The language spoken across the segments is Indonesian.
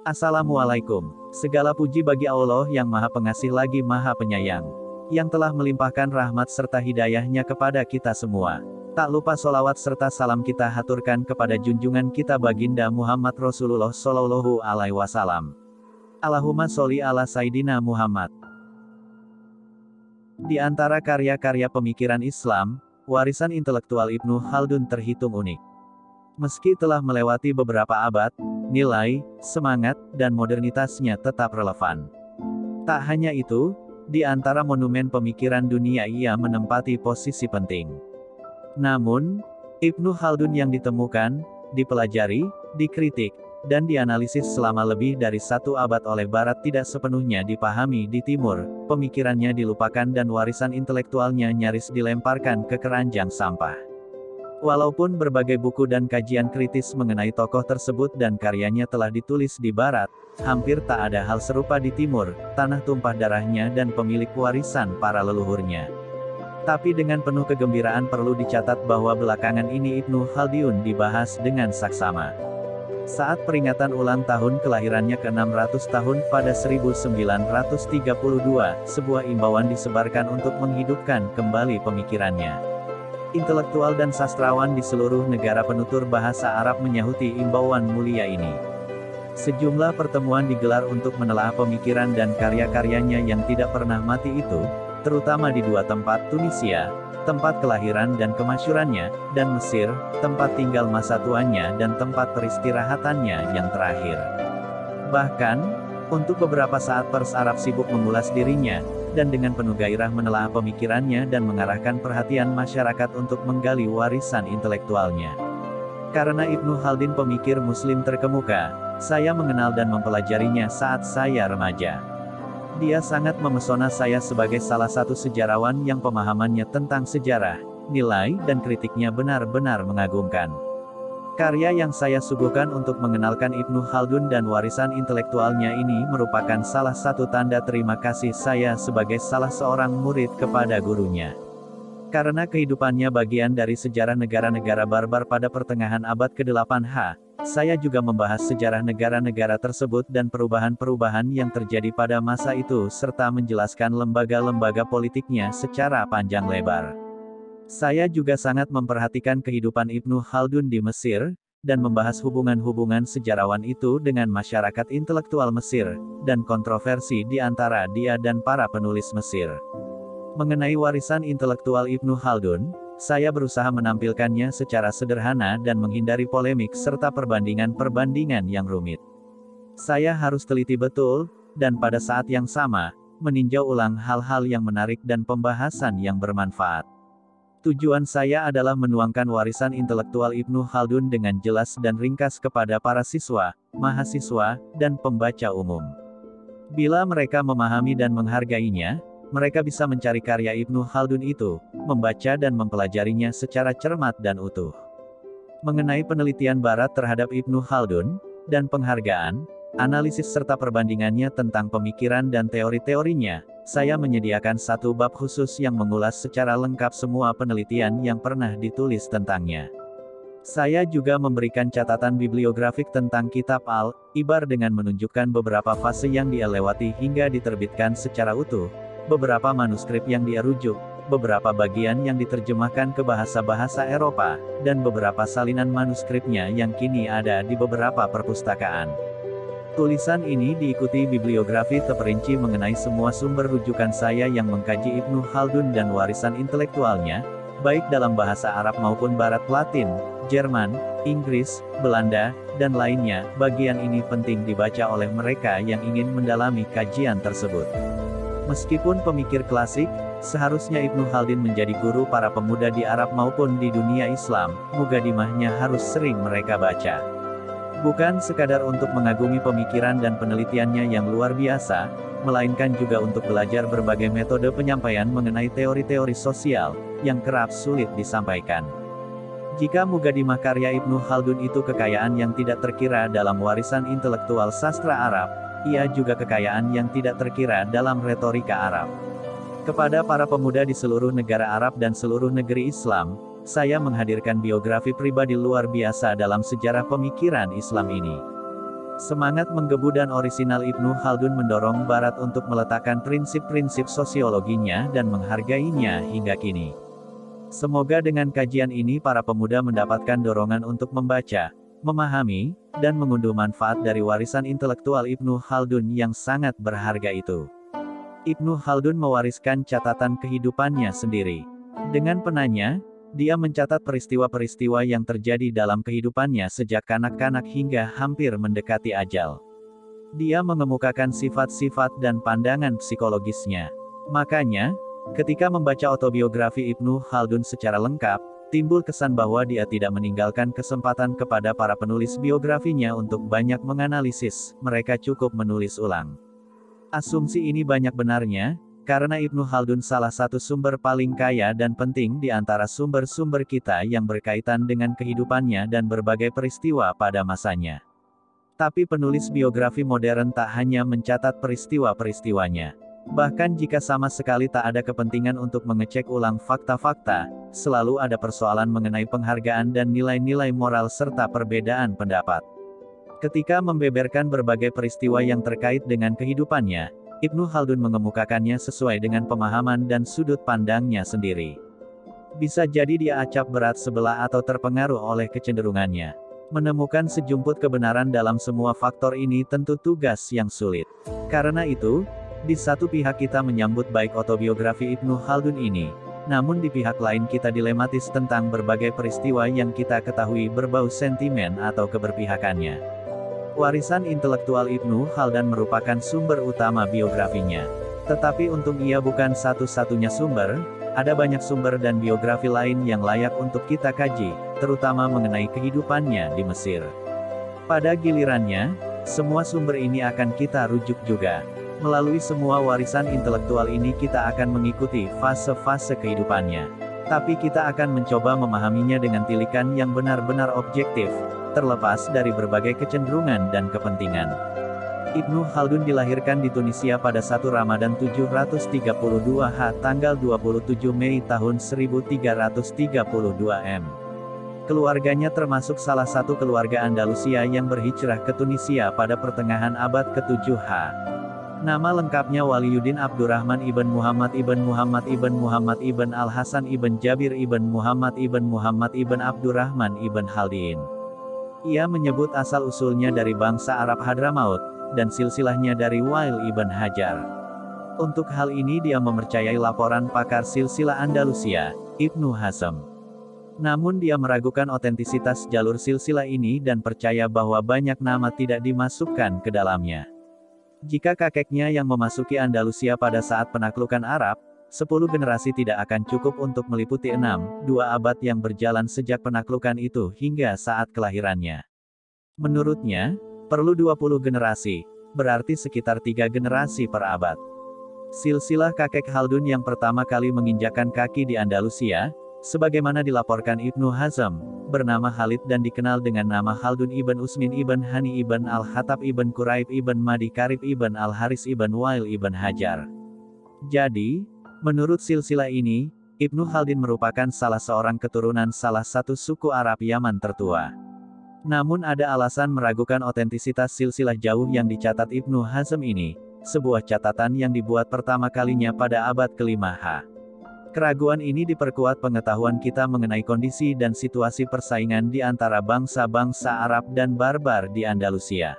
Assalamualaikum. Segala puji bagi Allah yang Maha Pengasih lagi Maha Penyayang, yang telah melimpahkan rahmat serta hidayahnya kepada kita semua. Tak lupa solawat serta salam kita haturkan kepada junjungan kita baginda Muhammad Rasulullah Shallallahu Alaihi Wasallam. Allahumma sholli ala Sayyidina Muhammad. Di antara karya-karya pemikiran Islam, warisan intelektual Ibnu Khaldun terhitung unik. Meski telah melewati beberapa abad, nilai, semangat, dan modernitasnya tetap relevan. Tak hanya itu, di antara monumen pemikiran dunia ia menempati posisi penting. Namun, Ibnu Khaldun yang ditemukan, dipelajari, dikritik, dan dianalisis selama lebih dari satu abad oleh Barat tidak sepenuhnya dipahami di Timur, pemikirannya dilupakan dan warisan intelektualnya nyaris dilemparkan ke keranjang sampah. Walaupun berbagai buku dan kajian kritis mengenai tokoh tersebut dan karyanya telah ditulis di Barat, hampir tak ada hal serupa di Timur, tanah tumpah darahnya dan pemilik warisan para leluhurnya. Tapi dengan penuh kegembiraan perlu dicatat bahwa belakangan ini Ibnu Khaldun dibahas dengan saksama. Saat peringatan ulang tahun kelahirannya ke-600 tahun pada 1932, sebuah imbauan disebarkan untuk menghidupkan kembali pemikirannya. Intelektual dan sastrawan di seluruh negara penutur bahasa Arab menyahuti imbauan mulia ini. Sejumlah pertemuan digelar untuk menelaah pemikiran dan karya-karyanya yang tidak pernah mati itu, terutama di dua tempat, Tunisia, tempat kelahiran dan kemasyhurannya, dan Mesir, tempat tinggal masa tuanya dan tempat peristirahatannya yang terakhir. Bahkan, untuk beberapa saat pers Arab sibuk mengulas dirinya, dan dengan penuh gairah menelaah pemikirannya dan mengarahkan perhatian masyarakat untuk menggali warisan intelektualnya. Karena Ibnu Khaldun pemikir Muslim terkemuka, saya mengenal dan mempelajarinya saat saya remaja. Dia sangat memesona saya sebagai salah satu sejarawan yang pemahamannya tentang sejarah, nilai, dan kritiknya benar-benar mengagumkan. Karya yang saya suguhkan untuk mengenalkan Ibnu Khaldun dan warisan intelektualnya ini merupakan salah satu tanda terima kasih saya sebagai salah seorang murid kepada gurunya. Karena kehidupannya bagian dari sejarah negara-negara barbar pada pertengahan abad ke-8H, saya juga membahas sejarah negara-negara tersebut dan perubahan-perubahan yang terjadi pada masa itu serta menjelaskan lembaga-lembaga politiknya secara panjang lebar. Saya juga sangat memperhatikan kehidupan Ibnu Khaldun di Mesir, dan membahas hubungan-hubungan sejarawan itu dengan masyarakat intelektual Mesir, dan kontroversi di antara dia dan para penulis Mesir. Mengenai warisan intelektual Ibnu Khaldun, saya berusaha menampilkannya secara sederhana dan menghindari polemik serta perbandingan-perbandingan yang rumit. Saya harus teliti betul, dan pada saat yang sama, meninjau ulang hal-hal yang menarik dan pembahasan yang bermanfaat. Tujuan saya adalah menuangkan warisan intelektual Ibnu Khaldun dengan jelas dan ringkas kepada para siswa, mahasiswa, dan pembaca umum. Bila mereka memahami dan menghargainya, mereka bisa mencari karya Ibnu Khaldun itu, membaca dan mempelajarinya secara cermat dan utuh. Mengenai penelitian Barat terhadap Ibnu Khaldun, dan penghargaan, analisis serta perbandingannya tentang pemikiran dan teori-teorinya, saya menyediakan satu bab khusus yang mengulas secara lengkap semua penelitian yang pernah ditulis tentangnya. Saya juga memberikan catatan bibliografik tentang kitab Al-Ibar dengan menunjukkan beberapa fase yang dia lewati hingga diterbitkan secara utuh, beberapa manuskrip yang dia rujuk, beberapa bagian yang diterjemahkan ke bahasa-bahasa Eropa, dan beberapa salinan manuskripnya yang kini ada di beberapa perpustakaan. Tulisan ini diikuti bibliografi terperinci mengenai semua sumber rujukan saya yang mengkaji Ibnu Khaldun dan warisan intelektualnya, baik dalam bahasa Arab maupun Barat Latin, Jerman, Inggris, Belanda, dan lainnya. Bagian ini penting dibaca oleh mereka yang ingin mendalami kajian tersebut. Meskipun pemikir klasik, seharusnya Ibnu Khaldun menjadi guru para pemuda di Arab maupun di dunia Islam, mukadimahnya harus sering mereka baca. Bukan sekadar untuk mengagumi pemikiran dan penelitiannya yang luar biasa, melainkan juga untuk belajar berbagai metode penyampaian mengenai teori-teori sosial, yang kerap sulit disampaikan. Jika mukadimah karya Ibnu Khaldun itu kekayaan yang tidak terkira dalam warisan intelektual sastra Arab, ia juga kekayaan yang tidak terkira dalam retorika Arab. Kepada para pemuda di seluruh negara Arab dan seluruh negeri Islam, saya menghadirkan biografi pribadi luar biasa dalam sejarah pemikiran Islam ini. Semangat menggebu dan orisinal Ibnu Khaldun mendorong Barat untuk meletakkan prinsip-prinsip sosiologinya dan menghargainya hingga kini. Semoga dengan kajian ini para pemuda mendapatkan dorongan untuk membaca, memahami, dan mengunduh manfaat dari warisan intelektual Ibnu Khaldun yang sangat berharga itu. Ibnu Khaldun mewariskan catatan kehidupannya sendiri. Dengan penanya, dia mencatat peristiwa-peristiwa yang terjadi dalam kehidupannya sejak kanak-kanak hingga hampir mendekati ajal. Dia mengemukakan sifat-sifat dan pandangan psikologisnya. Makanya, ketika membaca autobiografi Ibnu Khaldun secara lengkap, timbul kesan bahwa dia tidak meninggalkan kesempatan kepada para penulis biografinya untuk banyak menganalisis, mereka cukup menulis ulang. Asumsi ini banyak benarnya, karena Ibnu Khaldun salah satu sumber paling kaya dan penting di antara sumber-sumber kita yang berkaitan dengan kehidupannya dan berbagai peristiwa pada masanya. Tapi penulis biografi modern tak hanya mencatat peristiwa-peristiwanya. Bahkan jika sama sekali tak ada kepentingan untuk mengecek ulang fakta-fakta, selalu ada persoalan mengenai penghargaan dan nilai-nilai moral serta perbedaan pendapat. Ketika membeberkan berbagai peristiwa yang terkait dengan kehidupannya, Ibnu Khaldun mengemukakannya sesuai dengan pemahaman dan sudut pandangnya sendiri. Bisa jadi dia acap berat sebelah atau terpengaruh oleh kecenderungannya. Menemukan sejumput kebenaran dalam semua faktor ini tentu tugas yang sulit. Karena itu, di satu pihak kita menyambut baik autobiografi Ibnu Khaldun ini, namun di pihak lain kita dilematis tentang berbagai peristiwa yang kita ketahui berbau sentimen atau keberpihakannya. Warisan intelektual Ibnu Khaldun merupakan sumber utama biografinya. Tetapi untung ia bukan satu-satunya sumber, ada banyak sumber dan biografi lain yang layak untuk kita kaji, terutama mengenai kehidupannya di Mesir. Pada gilirannya, semua sumber ini akan kita rujuk juga. Melalui semua warisan intelektual ini kita akan mengikuti fase-fase kehidupannya. Tapi kita akan mencoba memahaminya dengan tilikan yang benar-benar objektif, terlepas dari berbagai kecenderungan dan kepentingan. Ibnu Khaldun dilahirkan di Tunisia pada 1 Ramadan 732 H tanggal 27 Mei tahun 1332 M. Keluarganya termasuk salah satu keluarga Andalusia yang berhijrah ke Tunisia pada pertengahan abad ke-7 H. Nama lengkapnya Waliyuddin Abdurrahman ibn Muhammad ibn Muhammad ibn Muhammad ibn Al-Hasan ibn Jabir ibn Muhammad ibn Abdurrahman ibn Khaldin. Ia menyebut asal-usulnya dari bangsa Arab Hadramaut, dan silsilahnya dari Wail ibn Hajar. Untuk hal ini dia mempercayai laporan pakar silsilah Andalusia, Ibnu Hazm. Namun dia meragukan otentisitas jalur silsilah ini dan percaya bahwa banyak nama tidak dimasukkan ke dalamnya. Jika kakeknya yang memasuki Andalusia pada saat penaklukan Arab, 10 generasi tidak akan cukup untuk meliputi 2 abad yang berjalan sejak penaklukan itu hingga saat kelahirannya. Menurutnya, perlu 20 generasi, berarti sekitar 3 generasi per abad. Silsilah kakek Khaldun yang pertama kali menginjakkan kaki di Andalusia, sebagaimana dilaporkan Ibnu Hazm, bernama Khalid dan dikenal dengan nama Khaldun ibn Usmin ibn Hani ibn Al-Khattab ibn Quraib ibn Madi Karib ibn Al-Haris ibn Wail ibn Hajar. Jadi, menurut silsilah ini, Ibnu Khaldun merupakan salah seorang keturunan salah satu suku Arab Yaman tertua. Namun ada alasan meragukan otentisitas silsilah jauh yang dicatat Ibnu Hazm ini, sebuah catatan yang dibuat pertama kalinya pada abad ke-5 H. Keraguan ini diperkuat pengetahuan kita mengenai kondisi dan situasi persaingan di antara bangsa-bangsa Arab dan Barbar di Andalusia.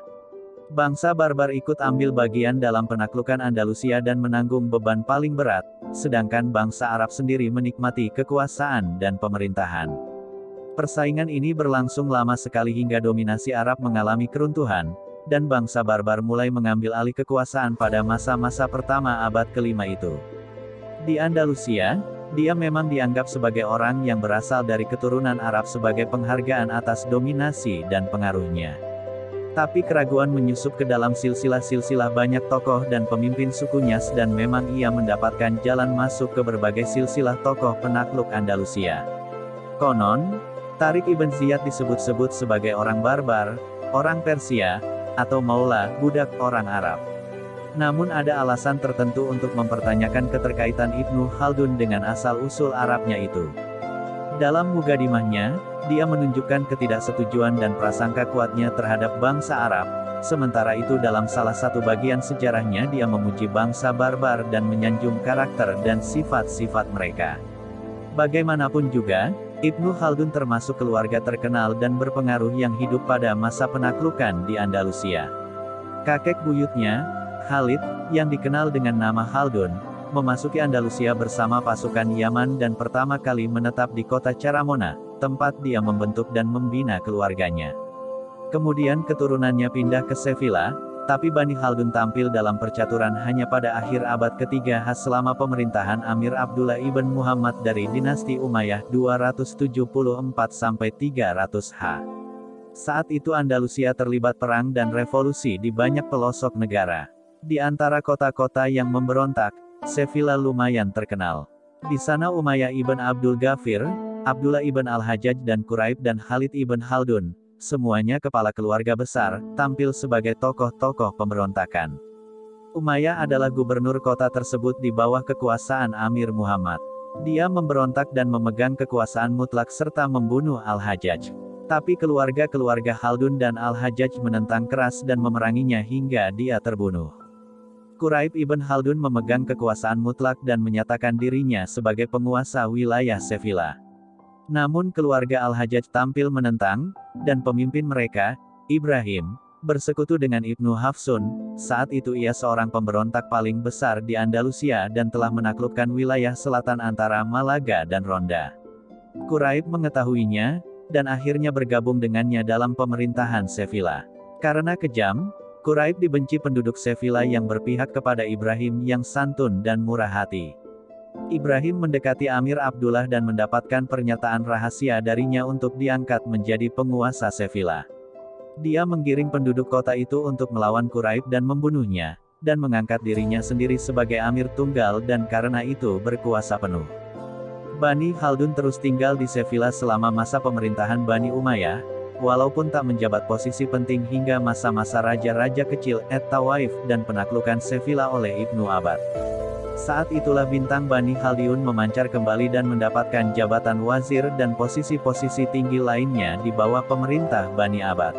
Bangsa Barbar ikut ambil bagian dalam penaklukan Andalusia dan menanggung beban paling berat, sedangkan bangsa Arab sendiri menikmati kekuasaan dan pemerintahan. Persaingan ini berlangsung lama sekali hingga dominasi Arab mengalami keruntuhan, dan bangsa Barbar mulai mengambil alih kekuasaan pada masa-masa pertama abad ke-5 itu. Di Andalusia, dia memang dianggap sebagai orang yang berasal dari keturunan Arab sebagai penghargaan atas dominasi dan pengaruhnya. Tapi keraguan menyusup ke dalam silsilah-silsilah banyak tokoh dan pemimpin sukunya dan memang ia mendapatkan jalan masuk ke berbagai silsilah tokoh penakluk Andalusia. Konon, Tariq ibn Ziyad disebut-sebut sebagai orang Barbar, orang Persia, atau Maula, budak orang Arab. Namun ada alasan tertentu untuk mempertanyakan keterkaitan Ibnu Khaldun dengan asal-usul Arabnya itu. Dalam mukadimahnya, dia menunjukkan ketidaksetujuan dan prasangka kuatnya terhadap bangsa Arab, Sementara itu dalam salah satu bagian sejarahnya dia memuji bangsa barbar dan menyanjung karakter dan sifat-sifat mereka. Bagaimanapun juga, Ibnu Khaldun termasuk keluarga terkenal dan berpengaruh yang hidup pada masa penaklukan di Andalusia. Kakek buyutnya, Khalid, yang dikenal dengan nama Khaldun, memasuki Andalusia bersama pasukan Yaman dan pertama kali menetap di kota Charamona, tempat dia membentuk dan membina keluarganya. Kemudian keturunannya pindah ke Sevilla, tapi Bani Khaldun tampil dalam percaturan hanya pada akhir abad ketiga selama pemerintahan Amir Abdullah ibn Muhammad dari dinasti Umayyah 274–300 H. Saat itu Andalusia terlibat perang dan revolusi di banyak pelosok negara. Di antara kota-kota yang memberontak, Sevilla lumayan terkenal. Di sana Umayyah ibn Abdul Ghafir, Abdullah ibn Al-Hajjaj dan Quraib dan Khalid ibn Khaldun, semuanya kepala keluarga besar, tampil sebagai tokoh-tokoh pemberontakan. Umayyah adalah gubernur kota tersebut di bawah kekuasaan Amir Muhammad. Dia memberontak dan memegang kekuasaan mutlak serta membunuh Al-Hajjaj. Tapi keluarga-keluarga Khaldun dan Al-Hajjaj menentang keras dan memeranginya hingga dia terbunuh. Quraib ibn Khaldun memegang kekuasaan mutlak dan menyatakan dirinya sebagai penguasa wilayah Sevilla. Namun keluarga Al-Hajjaj tampil menentang, dan pemimpin mereka, Ibrahim, bersekutu dengan Ibnu Hafsun. Saat itu ia seorang pemberontak paling besar di Andalusia dan telah menaklukkan wilayah selatan antara Malaga dan Ronda. Quraib mengetahuinya, dan akhirnya bergabung dengannya dalam pemerintahan Sevilla. Karena kejam, Quraib dibenci penduduk Sevilla yang berpihak kepada Ibrahim yang santun dan murah hati. Ibrahim mendekati Amir Abdullah dan mendapatkan pernyataan rahasia darinya untuk diangkat menjadi penguasa Sevilla. Dia menggiring penduduk kota itu untuk melawan Quraib dan membunuhnya, dan mengangkat dirinya sendiri sebagai Amir Tunggal dan karena itu berkuasa penuh. Bani Khaldun terus tinggal di Sevilla selama masa pemerintahan Bani Umayyah, walaupun tak menjabat posisi penting hingga masa-masa raja-raja kecil At-Tawaif dan penaklukan Sevilla oleh Ibnu Abbad. Saat itulah bintang Bani Khaldun memancar kembali dan mendapatkan jabatan wazir dan posisi-posisi tinggi lainnya di bawah pemerintah Bani Abbad.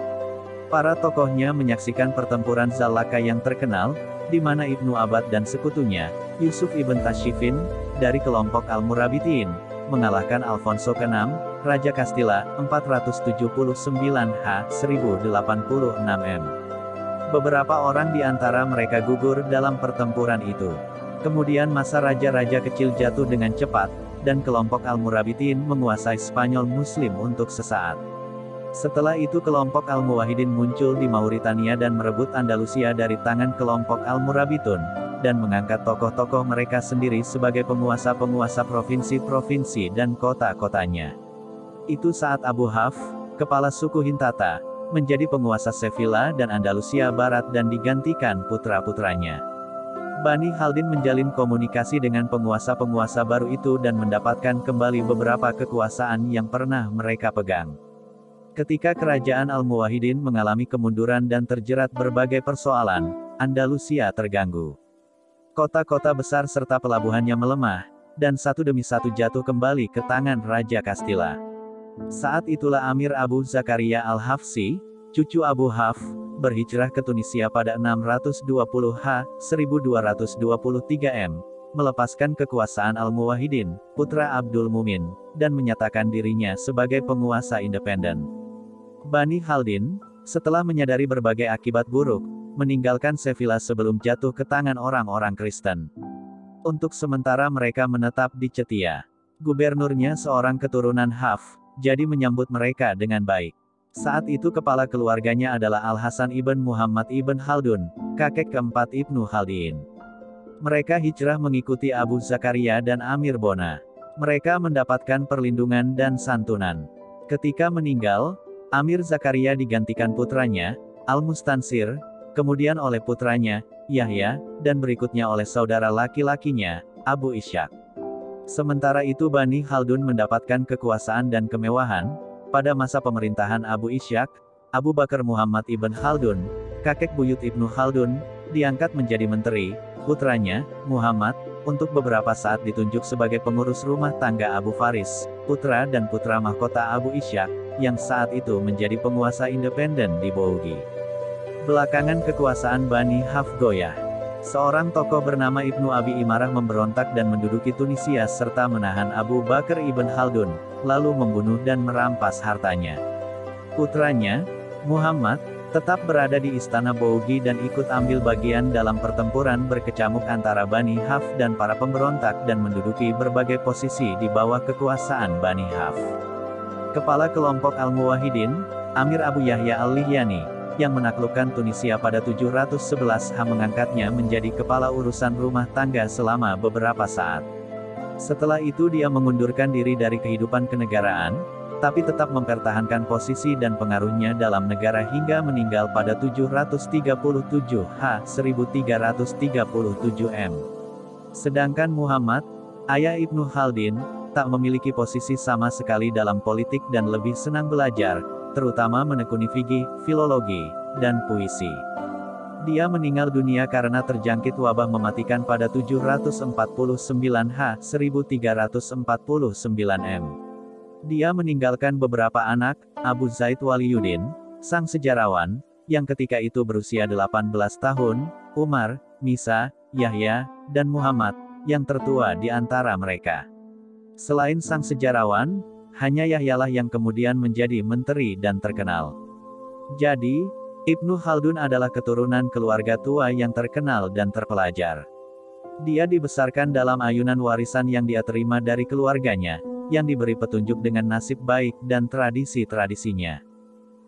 Para tokohnya menyaksikan pertempuran Zalaka yang terkenal, di mana Ibnu Abbad dan sekutunya, Yusuf ibn Tashfin, dari kelompok Al-Murabitin, mengalahkan Alfonso ke-6, Raja Castilla, 479 H. 1086 M. Beberapa orang di antara mereka gugur dalam pertempuran itu. Kemudian masa raja-raja kecil jatuh dengan cepat, dan kelompok Al-Murabitin menguasai Spanyol Muslim untuk sesaat. Setelah itu kelompok Al-Muwahhidin muncul di Mauritania dan merebut Andalusia dari tangan kelompok Al-Murabitun, dan mengangkat tokoh-tokoh mereka sendiri sebagai penguasa-penguasa provinsi-provinsi dan kota-kotanya. Itu saat Abu Hafs, kepala suku Hintata, menjadi penguasa Sevilla dan Andalusia Barat dan digantikan putra-putranya. Bani Khaldun menjalin komunikasi dengan penguasa-penguasa baru itu dan mendapatkan kembali beberapa kekuasaan yang pernah mereka pegang. Ketika kerajaan Al-Muwahhidin mengalami kemunduran dan terjerat berbagai persoalan, Andalusia terganggu. Kota-kota besar serta pelabuhannya melemah, dan satu demi satu jatuh kembali ke tangan Raja Castilla. Saat itulah Amir Abu Zakaria Al-Hafsi, cucu Abu Hafs, berhijrah ke Tunisia pada 620 H. 1223 M, melepaskan kekuasaan Al-Muwahhidin, putra Abdul Mumin, dan menyatakan dirinya sebagai penguasa independen. Bani Khaldun, setelah menyadari berbagai akibat buruk, meninggalkan Sevilla sebelum jatuh ke tangan orang-orang Kristen. Untuk sementara mereka menetap di Cetia. Gubernurnya seorang keturunan Hafs, jadi menyambut mereka dengan baik. Saat itu kepala keluarganya adalah Al-Hasan ibn Muhammad ibn Khaldun, kakek keempat Ibnu Khaldun. Mereka hijrah mengikuti Abu Zakaria dan Amir Bona. Mereka mendapatkan perlindungan dan santunan. Ketika meninggal, Amir Zakaria digantikan putranya, Al-Mustansir, kemudian oleh putranya, Yahya, dan berikutnya oleh saudara laki-lakinya, Abu Ishaq. Sementara itu Bani Khaldun mendapatkan kekuasaan dan kemewahan. Pada masa pemerintahan Abu Ishaq, Abu Bakar Muhammad ibn Khaldun, kakek buyut Ibnu Khaldun, diangkat menjadi menteri. Putranya, Muhammad, untuk beberapa saat ditunjuk sebagai pengurus rumah tangga Abu Faris, putra dan putra mahkota Abu Ishaq, yang saat itu menjadi penguasa independen di Bougie. Belakangan kekuasaan Bani Haf goyah. Seorang tokoh bernama Ibnu Abi Imarah memberontak dan menduduki Tunisia serta menahan Abu Bakar ibn Khaldun, lalu membunuh dan merampas hartanya. Putranya, Muhammad, tetap berada di istana Bougie dan ikut ambil bagian dalam pertempuran berkecamuk antara Bani Haf dan para pemberontak dan menduduki berbagai posisi di bawah kekuasaan Bani Haf. Kepala kelompok Al-Muwahhidin, Amir Abu Yahya Al-Lihyani, yang menaklukkan Tunisia pada 711 H mengangkatnya menjadi kepala urusan rumah tangga selama beberapa saat. Setelah itu dia mengundurkan diri dari kehidupan kenegaraan, tapi tetap mempertahankan posisi dan pengaruhnya dalam negara hingga meninggal pada 737 H 1337 M. Sedangkan Muhammad, ayah Ibnu Khaldun, tak memiliki posisi sama sekali dalam politik dan lebih senang belajar, terutama menekuni fikih, filologi, dan puisi. Dia meninggal dunia karena terjangkit wabah mematikan pada 749 H 1349 M. Dia meninggalkan beberapa anak, Abu Zaid Waliyuddin, sang sejarawan, yang ketika itu berusia 18 tahun, Umar, Misa, Yahya, dan Muhammad, yang tertua di antara mereka. Selain sang sejarawan, hanya Yahyalah yang kemudian menjadi menteri dan terkenal. Jadi, Ibnu Khaldun adalah keturunan keluarga tua yang terkenal dan terpelajar. Dia dibesarkan dalam ayunan warisan yang dia terima dari keluarganya, yang diberi petunjuk dengan nasib baik dan tradisi-tradisinya.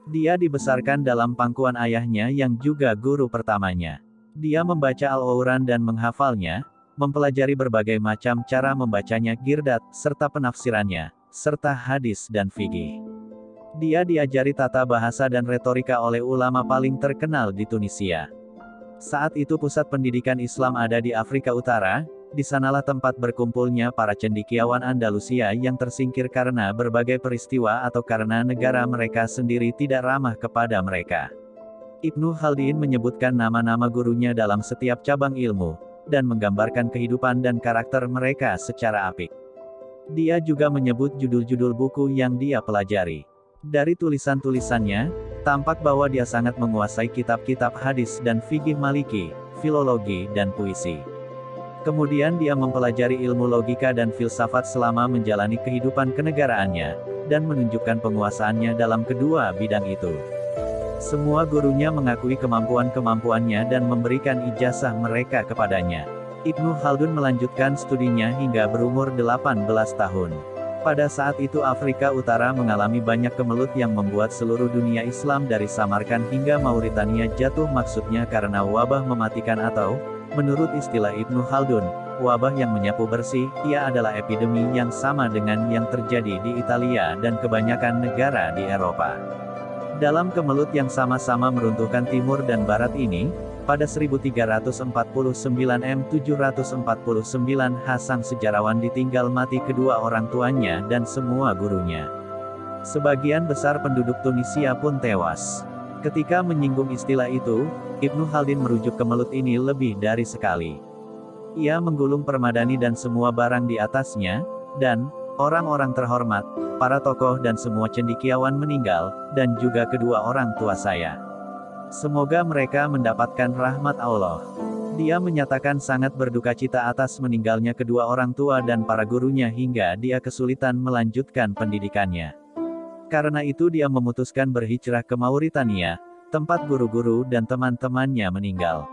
Dia dibesarkan dalam pangkuan ayahnya yang juga guru pertamanya. Dia membaca Al-Quran dan menghafalnya, mempelajari berbagai macam cara membacanya girdat, serta penafsirannya, serta hadis dan fikih. Dia diajari tata bahasa dan retorika oleh ulama paling terkenal di Tunisia. Saat itu pusat pendidikan Islam ada di Afrika Utara, di sanalah tempat berkumpulnya para cendekiawan Andalusia yang tersingkir karena berbagai peristiwa atau karena negara mereka sendiri tidak ramah kepada mereka. Ibnu Khaldun menyebutkan nama-nama gurunya dalam setiap cabang ilmu, dan menggambarkan kehidupan dan karakter mereka secara apik. Dia juga menyebut judul-judul buku yang dia pelajari. Dari tulisan-tulisannya, tampak bahwa dia sangat menguasai kitab-kitab hadis dan fikih Maliki, filologi dan puisi. Kemudian dia mempelajari ilmu logika dan filsafat selama menjalani kehidupan kenegaraannya, dan menunjukkan penguasaannya dalam kedua bidang itu. Semua gurunya mengakui kemampuan-kemampuannya dan memberikan ijazah mereka kepadanya. Ibnu Khaldun melanjutkan studinya hingga berumur 18 tahun. Pada saat itu Afrika Utara mengalami banyak kemelut yang membuat seluruh dunia Islam dari Samarkand hingga Mauritania jatuh, maksudnya karena wabah mematikan atau, menurut istilah Ibnu Khaldun, wabah yang menyapu bersih. Ia adalah epidemi yang sama dengan yang terjadi di Italia dan kebanyakan negara di Eropa. Dalam kemelut yang sama-sama meruntuhkan timur dan barat ini, pada 1349 M 749 H sang sejarawan ditinggal mati kedua orang tuanya dan semua gurunya. Sebagian besar penduduk Tunisia pun tewas. Ketika menyinggung istilah itu, Ibnu Khaldun merujuk kemelut ini lebih dari sekali. Ia menggulung permadani dan semua barang di atasnya, dan orang-orang terhormat, para tokoh dan semua cendekiawan meninggal, dan juga kedua orang tua saya. Semoga mereka mendapatkan rahmat Allah. Dia menyatakan sangat berduka cita atas meninggalnya kedua orang tua dan para gurunya hingga dia kesulitan melanjutkan pendidikannya. Karena itu dia memutuskan berhijrah ke Mauritania, tempat guru-guru dan teman-temannya meninggal.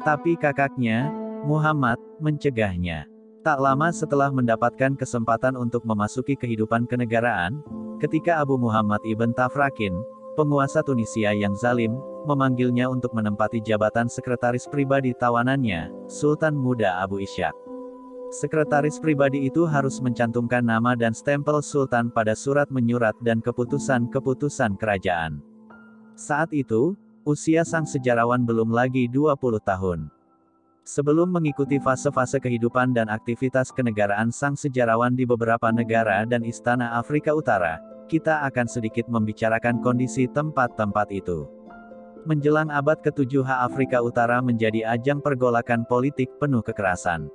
Tapi kakaknya, Muhammad, mencegahnya. Tak lama setelah mendapatkan kesempatan untuk memasuki kehidupan kenegaraan, ketika Abu Muhammad ibn Tafrakin, penguasa Tunisia yang zalim, memanggilnya untuk menempati jabatan sekretaris pribadi tawanannya, Sultan Muda Abu Ishaq. Sekretaris pribadi itu harus mencantumkan nama dan stempel Sultan pada surat menyurat dan keputusan-keputusan kerajaan. Saat itu, usia sang sejarawan belum lagi 20 tahun. Sebelum mengikuti fase-fase kehidupan dan aktivitas kenegaraan sang sejarawan di beberapa negara dan istana Afrika Utara, kita akan sedikit membicarakan kondisi tempat-tempat itu. Menjelang abad ke-7 Afrika Utara menjadi ajang pergolakan politik penuh kekerasan.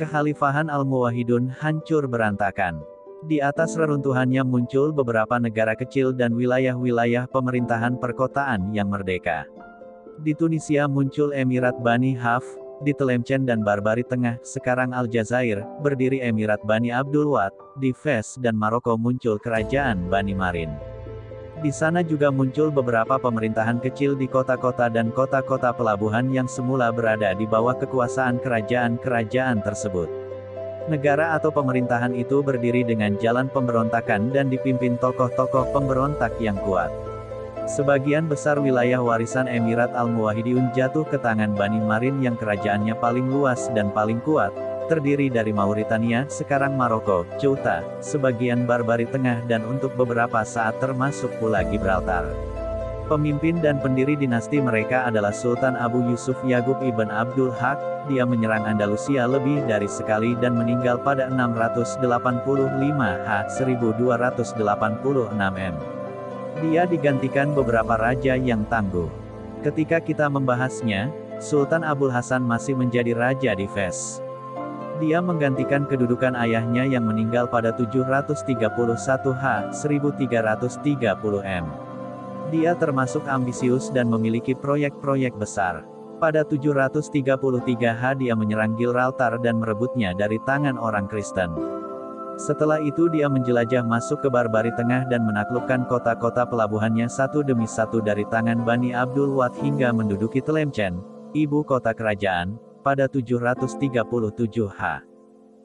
Kekhalifahan Al-Muwahhidun hancur berantakan. Di atas reruntuhannya muncul beberapa negara kecil dan wilayah-wilayah pemerintahan perkotaan yang merdeka. Di Tunisia muncul Emirat Bani Haf, di Tlemcen dan Barbari Tengah, sekarang Aljazair, berdiri Emirat Bani Abdul Wad, di Fes dan Maroko muncul Kerajaan Bani Marin. Di sana juga muncul beberapa pemerintahan kecil di kota-kota dan kota-kota pelabuhan yang semula berada di bawah kekuasaan kerajaan-kerajaan tersebut. Negara atau pemerintahan itu berdiri dengan jalan pemberontakan dan dipimpin tokoh-tokoh pemberontak yang kuat. Sebagian besar wilayah warisan Emirat Al-Muwahhidun jatuh ke tangan Bani Marin yang kerajaannya paling luas dan paling kuat, terdiri dari Mauritania, sekarang Maroko, Ceuta, sebagian Barbari Tengah dan untuk beberapa saat termasuk pula Gibraltar. Pemimpin dan pendiri dinasti mereka adalah Sultan Abu Yusuf Yaqub ibn Abdul Haq. Dia menyerang Andalusia lebih dari sekali dan meninggal pada 685 H. 1286 M. Dia digantikan beberapa raja yang tangguh. Ketika kita membahasnya, Sultan Abul Hasan masih menjadi raja di Fes. Dia menggantikan kedudukan ayahnya yang meninggal pada 731 H. 1330 M. Dia termasuk ambisius dan memiliki proyek-proyek besar. Pada 733 H dia menyerang Gibraltar dan merebutnya dari tangan orang Kristen. Setelah itu dia menjelajah masuk ke Barbari Tengah dan menaklukkan kota-kota pelabuhannya satu demi satu dari tangan Bani Abdul Wad hingga menduduki Tlemcen, ibu kota kerajaan, pada 737 H.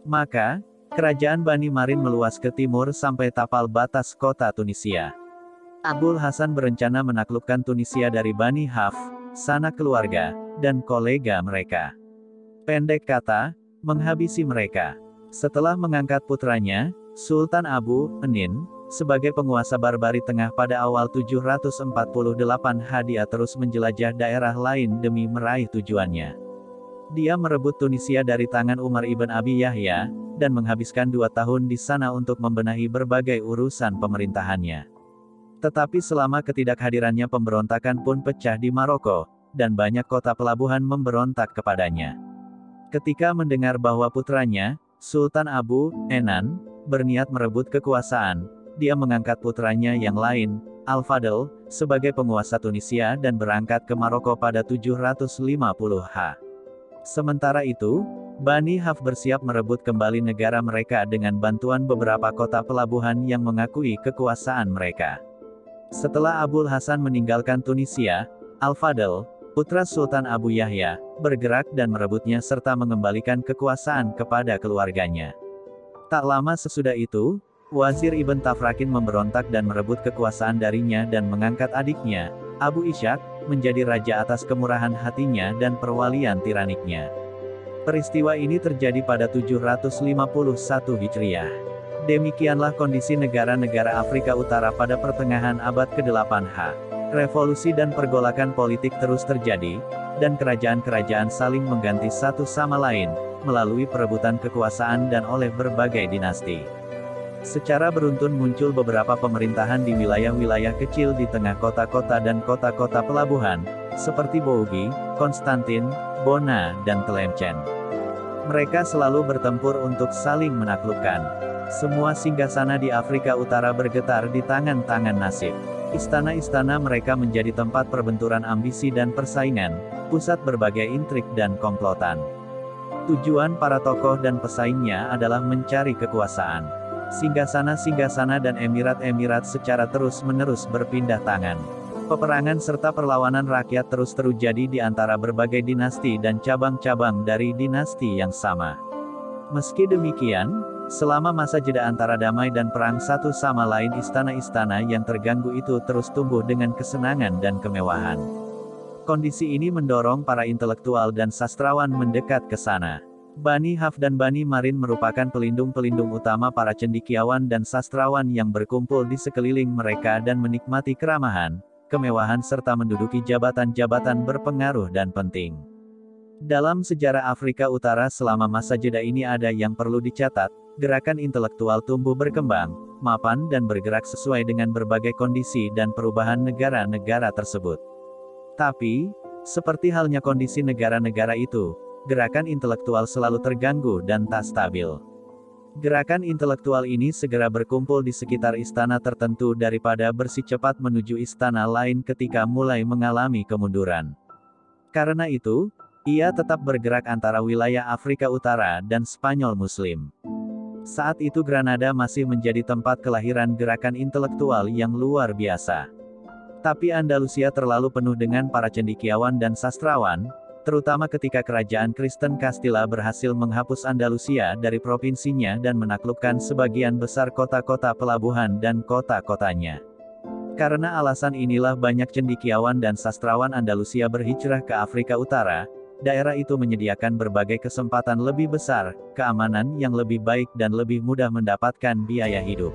Maka, kerajaan Bani Marin meluas ke timur sampai tapal batas kota Tunisia. Abul Hasan berencana menaklukkan Tunisia dari Bani Haf, sanak keluarga, dan kolega mereka. Pendek kata, menghabisi mereka. Setelah mengangkat putranya, Sultan Abu Enin, sebagai penguasa Barbari Tengah pada awal 748 H dia terus menjelajah daerah lain demi meraih tujuannya. Dia merebut Tunisia dari tangan Umar ibn Abi Yahya, dan menghabiskan 2 tahun di sana untuk membenahi berbagai urusan pemerintahannya. Tetapi selama ketidakhadirannya pemberontakan pun pecah di Maroko, dan banyak kota pelabuhan memberontak kepadanya. Ketika mendengar bahwa putranya, Sultan Abu Enan, berniat merebut kekuasaan, dia mengangkat putranya yang lain, Al-Fadl, sebagai penguasa Tunisia dan berangkat ke Maroko pada 750 H. Sementara itu, Bani Haf bersiap merebut kembali negara mereka dengan bantuan beberapa kota pelabuhan yang mengakui kekuasaan mereka. Setelah Abul Hasan meninggalkan Tunisia, Al-Fadl, putra Sultan Abu Yahya, bergerak dan merebutnya serta mengembalikan kekuasaan kepada keluarganya. Tak lama sesudah itu, Wazir Ibn Tafrakin memberontak dan merebut kekuasaan darinya dan mengangkat adiknya, Abu Ishaq, menjadi raja atas kemurahan hatinya dan perwalian tiraniknya. Peristiwa ini terjadi pada 751 Hijriah. Demikianlah kondisi negara-negara Afrika Utara pada pertengahan abad ke-8 H. Revolusi dan pergolakan politik terus terjadi, dan kerajaan-kerajaan saling mengganti satu sama lain, melalui perebutan kekuasaan dan oleh berbagai dinasti. Secara beruntun muncul beberapa pemerintahan di wilayah-wilayah kecil di tengah kota-kota dan kota-kota pelabuhan, seperti Bougie, Konstantin, Bona, dan Tlemcen. Mereka selalu bertempur untuk saling menaklukkan. Semua singgasana di Afrika Utara bergetar di tangan-tangan nasib. Istana-istana mereka menjadi tempat perbenturan ambisi dan persaingan, pusat berbagai intrik dan komplotan. Tujuan para tokoh dan pesaingnya adalah mencari kekuasaan. Singgasana-singgasana dan emirat-emirat secara terus-menerus berpindah tangan. Peperangan serta perlawanan rakyat terus terjadi di antara berbagai dinasti dan cabang-cabang dari dinasti yang sama. Meski demikian, selama masa jeda antara damai dan perang satu sama lain, istana-istana yang terganggu itu terus tumbuh dengan kesenangan dan kemewahan. Kondisi ini mendorong para intelektual dan sastrawan mendekat ke sana. Bani Haf dan Bani Marin merupakan pelindung-pelindung utama para cendekiawan dan sastrawan yang berkumpul di sekeliling mereka dan menikmati keramahan, kemewahan serta menduduki jabatan-jabatan berpengaruh dan penting. Dalam sejarah Afrika Utara selama masa jeda ini ada yang perlu dicatat. Gerakan intelektual tumbuh berkembang, mapan dan bergerak sesuai dengan berbagai kondisi dan perubahan negara-negara tersebut. Tapi, seperti halnya kondisi negara-negara itu, gerakan intelektual selalu terganggu dan tak stabil. Gerakan intelektual ini segera berkumpul di sekitar istana tertentu daripada bersecepat menuju istana lain ketika mulai mengalami kemunduran. Karena itu, ia tetap bergerak antara wilayah Afrika Utara dan Spanyol Muslim. Saat itu Granada masih menjadi tempat kelahiran gerakan intelektual yang luar biasa. Tapi Andalusia terlalu penuh dengan para cendekiawan dan sastrawan, terutama ketika kerajaan Kristen Castilla berhasil menghapus Andalusia dari provinsinya dan menaklukkan sebagian besar kota-kota pelabuhan dan kota-kotanya. Karena alasan inilah banyak cendekiawan dan sastrawan Andalusia berhijrah ke Afrika Utara. Daerah itu menyediakan berbagai kesempatan lebih besar, keamanan yang lebih baik dan lebih mudah mendapatkan biaya hidup.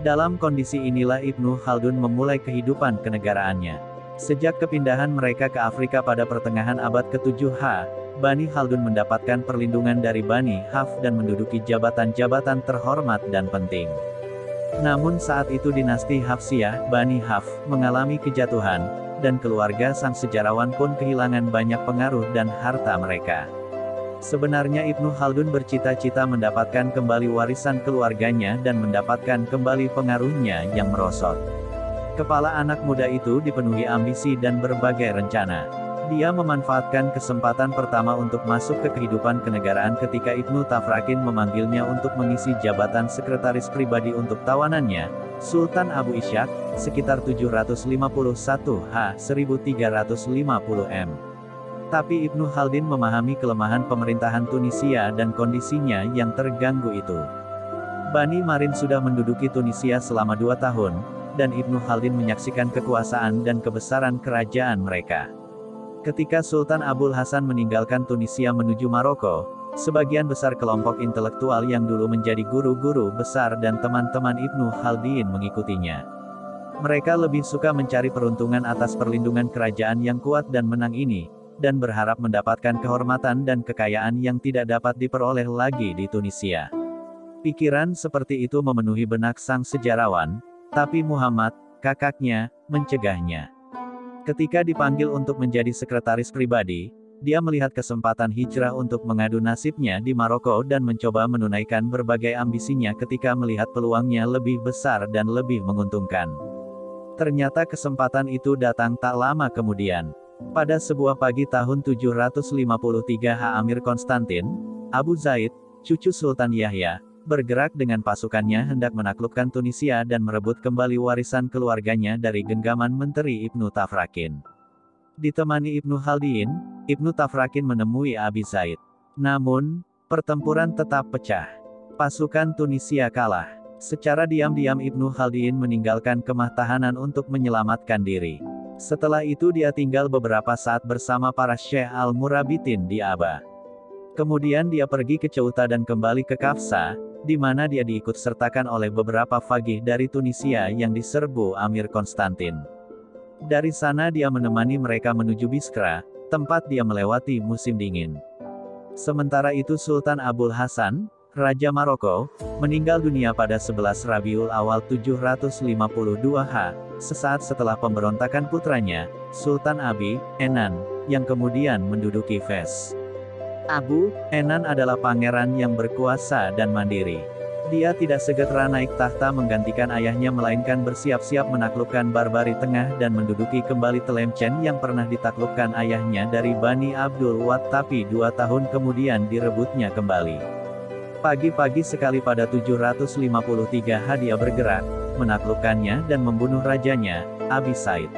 Dalam kondisi inilah Ibnu Khaldun memulai kehidupan kenegaraannya. Sejak kepindahan mereka ke Afrika pada pertengahan abad ke-7 H, Bani Khaldun mendapatkan perlindungan dari Bani Haf dan menduduki jabatan-jabatan terhormat dan penting. Namun saat itu dinasti Hafsiyah, Bani Haf, mengalami kejatuhan, dan keluarga sang sejarawan pun kehilangan banyak pengaruh dan harta mereka. Sebenarnya Ibnu Khaldun bercita-cita mendapatkan kembali warisan keluarganya dan mendapatkan kembali pengaruhnya yang merosot. Kepala anak muda itu dipenuhi ambisi dan berbagai rencana. Dia memanfaatkan kesempatan pertama untuk masuk ke kehidupan kenegaraan ketika Ibnu Tafrakin memanggilnya untuk mengisi jabatan sekretaris pribadi untuk tawanannya, Sultan Abu Ishaq, sekitar 751 H. 1350 M. Tapi Ibnu Khaldun memahami kelemahan pemerintahan Tunisia dan kondisinya yang terganggu itu. Bani Marin sudah menduduki Tunisia selama 2 tahun, dan Ibnu Khaldun menyaksikan kekuasaan dan kebesaran kerajaan mereka. Ketika Sultan Abul Hasan meninggalkan Tunisia menuju Maroko, sebagian besar kelompok intelektual yang dulu menjadi guru-guru besar dan teman-teman Ibnu Khaldun mengikutinya. Mereka lebih suka mencari peruntungan atas perlindungan kerajaan yang kuat dan menang ini, dan berharap mendapatkan kehormatan dan kekayaan yang tidak dapat diperoleh lagi di Tunisia. Pikiran seperti itu memenuhi benak sang sejarawan, tapi Muhammad, kakaknya, mencegahnya. Ketika dipanggil untuk menjadi sekretaris pribadi, dia melihat kesempatan hijrah untuk mengadu nasibnya di Maroko dan mencoba menunaikan berbagai ambisinya ketika melihat peluangnya lebih besar dan lebih menguntungkan. Ternyata kesempatan itu datang tak lama kemudian. Pada sebuah pagi tahun 753 H. Amir Konstantin, Abu Zaid, cucu Sultan Yahya, bergerak dengan pasukannya hendak menaklukkan Tunisia dan merebut kembali warisan keluarganya dari genggaman Menteri Ibnu Tafrakin. Ditemani Ibnu Khaldun, Ibnu Tafrakin menemui Abi Zaid. Namun, pertempuran tetap pecah. Pasukan Tunisia kalah. Secara diam-diam Ibnu Khaldun meninggalkan kemah tahanan untuk menyelamatkan diri. Setelah itu dia tinggal beberapa saat bersama para Syekh Al-Murabitin di Aba. Kemudian dia pergi ke Ceuta dan kembali ke Kafsa, di mana dia diikut-sertakan oleh beberapa faqih dari Tunisia yang diserbu Amir Konstantin. Dari sana dia menemani mereka menuju Biskra, tempat dia melewati musim dingin. Sementara itu Sultan Abul Hasan, Raja Maroko, meninggal dunia pada 11 Rabiul Awal 752 H, sesaat setelah pemberontakan putranya, Sultan Abi Enan, yang kemudian menduduki Fes. Abu Enan adalah pangeran yang berkuasa dan mandiri. Dia tidak segera naik tahta menggantikan ayahnya melainkan bersiap-siap menaklukkan Barbari Tengah dan menduduki kembali Tlemcen yang pernah ditaklukkan ayahnya dari Bani Abdul Wad tapi 2 tahun kemudian direbutnya kembali. Pagi-pagi sekali pada 753 H dia bergerak, menaklukkannya dan membunuh rajanya, Abi Said.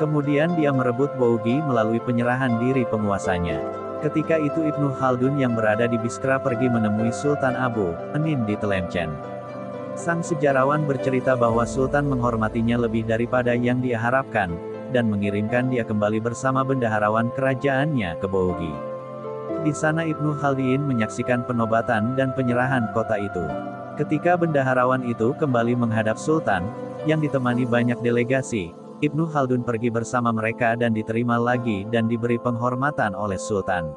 Kemudian dia merebut Bougie melalui penyerahan diri penguasanya. Ketika itu Ibnu Khaldun yang berada di Biskra pergi menemui Sultan Abu Enin di Tlemcen. Sang sejarawan bercerita bahwa Sultan menghormatinya lebih daripada yang dia harapkan, dan mengirimkan dia kembali bersama bendaharawan kerajaannya ke Bougie. Di sana Ibnu Khaldun menyaksikan penobatan dan penyerahan kota itu. Ketika bendaharawan itu kembali menghadap Sultan, yang ditemani banyak delegasi, Ibnu Khaldun pergi bersama mereka dan diterima lagi dan diberi penghormatan oleh Sultan.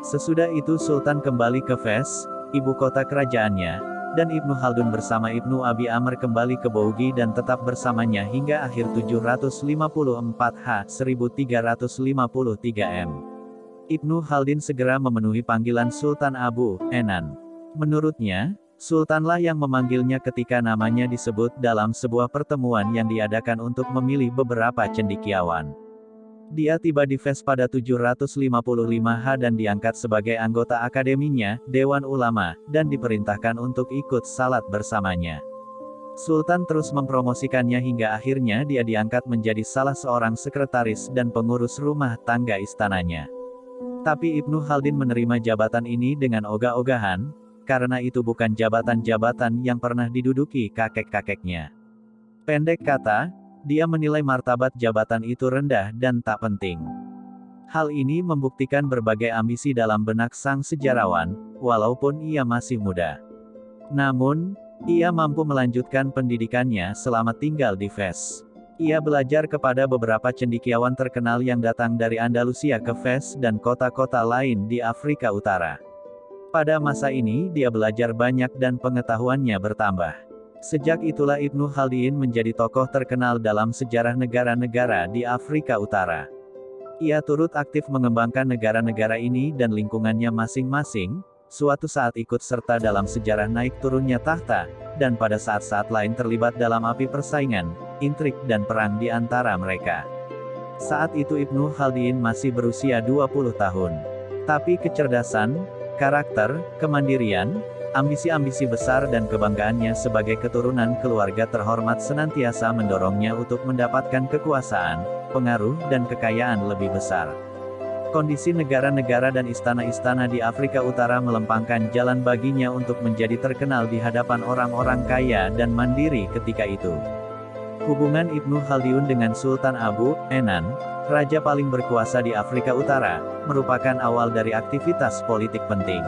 Sesudah itu Sultan kembali ke Fes, ibu kota kerajaannya, dan Ibnu Khaldun bersama Ibnu Abi Amr kembali ke Bougie dan tetap bersamanya hingga akhir 754 H. 1353 M. Ibnu Khaldun segera memenuhi panggilan Sultan Abu Enan. Menurutnya, Sultanlah yang memanggilnya ketika namanya disebut dalam sebuah pertemuan yang diadakan untuk memilih beberapa cendekiawan. Dia tiba di Fes pada 755 dan diangkat sebagai anggota akademinya, Dewan Ulama, dan diperintahkan untuk ikut salat bersamanya. Sultan terus mempromosikannya hingga akhirnya dia diangkat menjadi salah seorang sekretaris dan pengurus rumah tangga istananya. Tapi Ibnu Khaldun menerima jabatan ini dengan ogah-ogahan, karena itu bukan jabatan-jabatan yang pernah diduduki kakek-kakeknya. Pendek kata, dia menilai martabat jabatan itu rendah dan tak penting. Hal ini membuktikan berbagai ambisi dalam benak sang sejarawan, walaupun ia masih muda. Namun, ia mampu melanjutkan pendidikannya selama tinggal di Fes. Ia belajar kepada beberapa cendekiawan terkenal yang datang dari Andalusia ke Fes dan kota-kota lain di Afrika Utara. Pada masa ini dia belajar banyak dan pengetahuannya bertambah. Sejak itulah Ibnu Khaldun menjadi tokoh terkenal dalam sejarah negara-negara di Afrika Utara. Ia turut aktif mengembangkan negara-negara ini dan lingkungannya masing-masing, suatu saat ikut serta dalam sejarah naik turunnya tahta, dan pada saat-saat lain terlibat dalam api persaingan, intrik dan perang di antara mereka. Saat itu Ibnu Khaldun masih berusia 20 tahun. Tapi kecerdasan, karakter, kemandirian, ambisi-ambisi besar dan kebanggaannya sebagai keturunan keluarga terhormat senantiasa mendorongnya untuk mendapatkan kekuasaan, pengaruh dan kekayaan lebih besar. Kondisi negara-negara dan istana-istana di Afrika Utara melempangkan jalan baginya untuk menjadi terkenal di hadapan orang-orang kaya dan mandiri ketika itu. Hubungan Ibnu Khaldun dengan Sultan Abu Enan, raja paling berkuasa di Afrika Utara, merupakan awal dari aktivitas politik penting.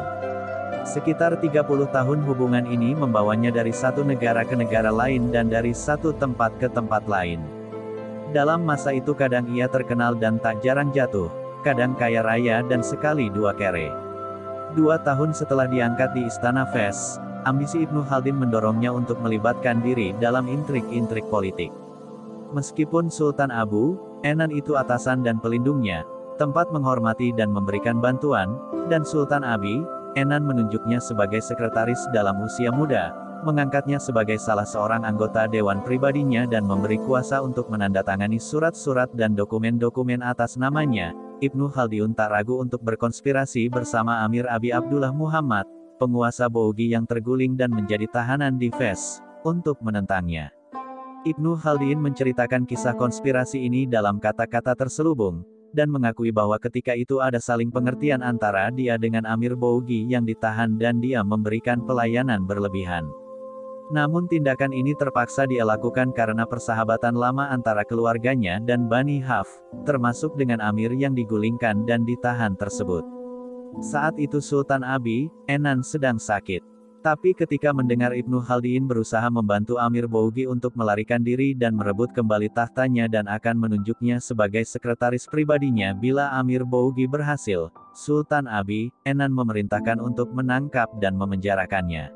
Sekitar 30 tahun hubungan ini membawanya dari satu negara ke negara lain dan dari satu tempat ke tempat lain. Dalam masa itu kadang ia terkenal dan tak jarang jatuh, kadang kaya raya dan sekali dua kere. 2 tahun setelah diangkat di Istana Fes, ambisi Ibnu Khaldun mendorongnya untuk melibatkan diri dalam intrik-intrik politik. Meskipun Sultan Abu Enan itu atasan dan pelindungnya, tempat menghormati dan memberikan bantuan, dan Sultan Abi Enan menunjuknya sebagai sekretaris dalam usia muda, mengangkatnya sebagai salah seorang anggota dewan pribadinya dan memberi kuasa untuk menandatangani surat-surat dan dokumen-dokumen atas namanya. Ibnu Khaldun tak ragu untuk berkonspirasi bersama Amir Abi Abdullah Muhammad, penguasa Bougie yang terguling dan menjadi tahanan di Fes, untuk menentangnya. Ibnu Khaldun menceritakan kisah konspirasi ini dalam kata-kata terselubung, dan mengakui bahwa ketika itu ada saling pengertian antara dia dengan Amir Bougie yang ditahan dan dia memberikan pelayanan berlebihan. Namun tindakan ini terpaksa dia lakukan karena persahabatan lama antara keluarganya dan Bani Haf, termasuk dengan Amir yang digulingkan dan ditahan tersebut. Saat itu Sultan Abi Enan sedang sakit. Tapi ketika mendengar Ibnu Khaldun berusaha membantu Amir Bougie untuk melarikan diri dan merebut kembali tahtanya dan akan menunjuknya sebagai sekretaris pribadinya bila Amir Bougie berhasil, Sultan Abi Enan memerintahkan untuk menangkap dan memenjarakannya.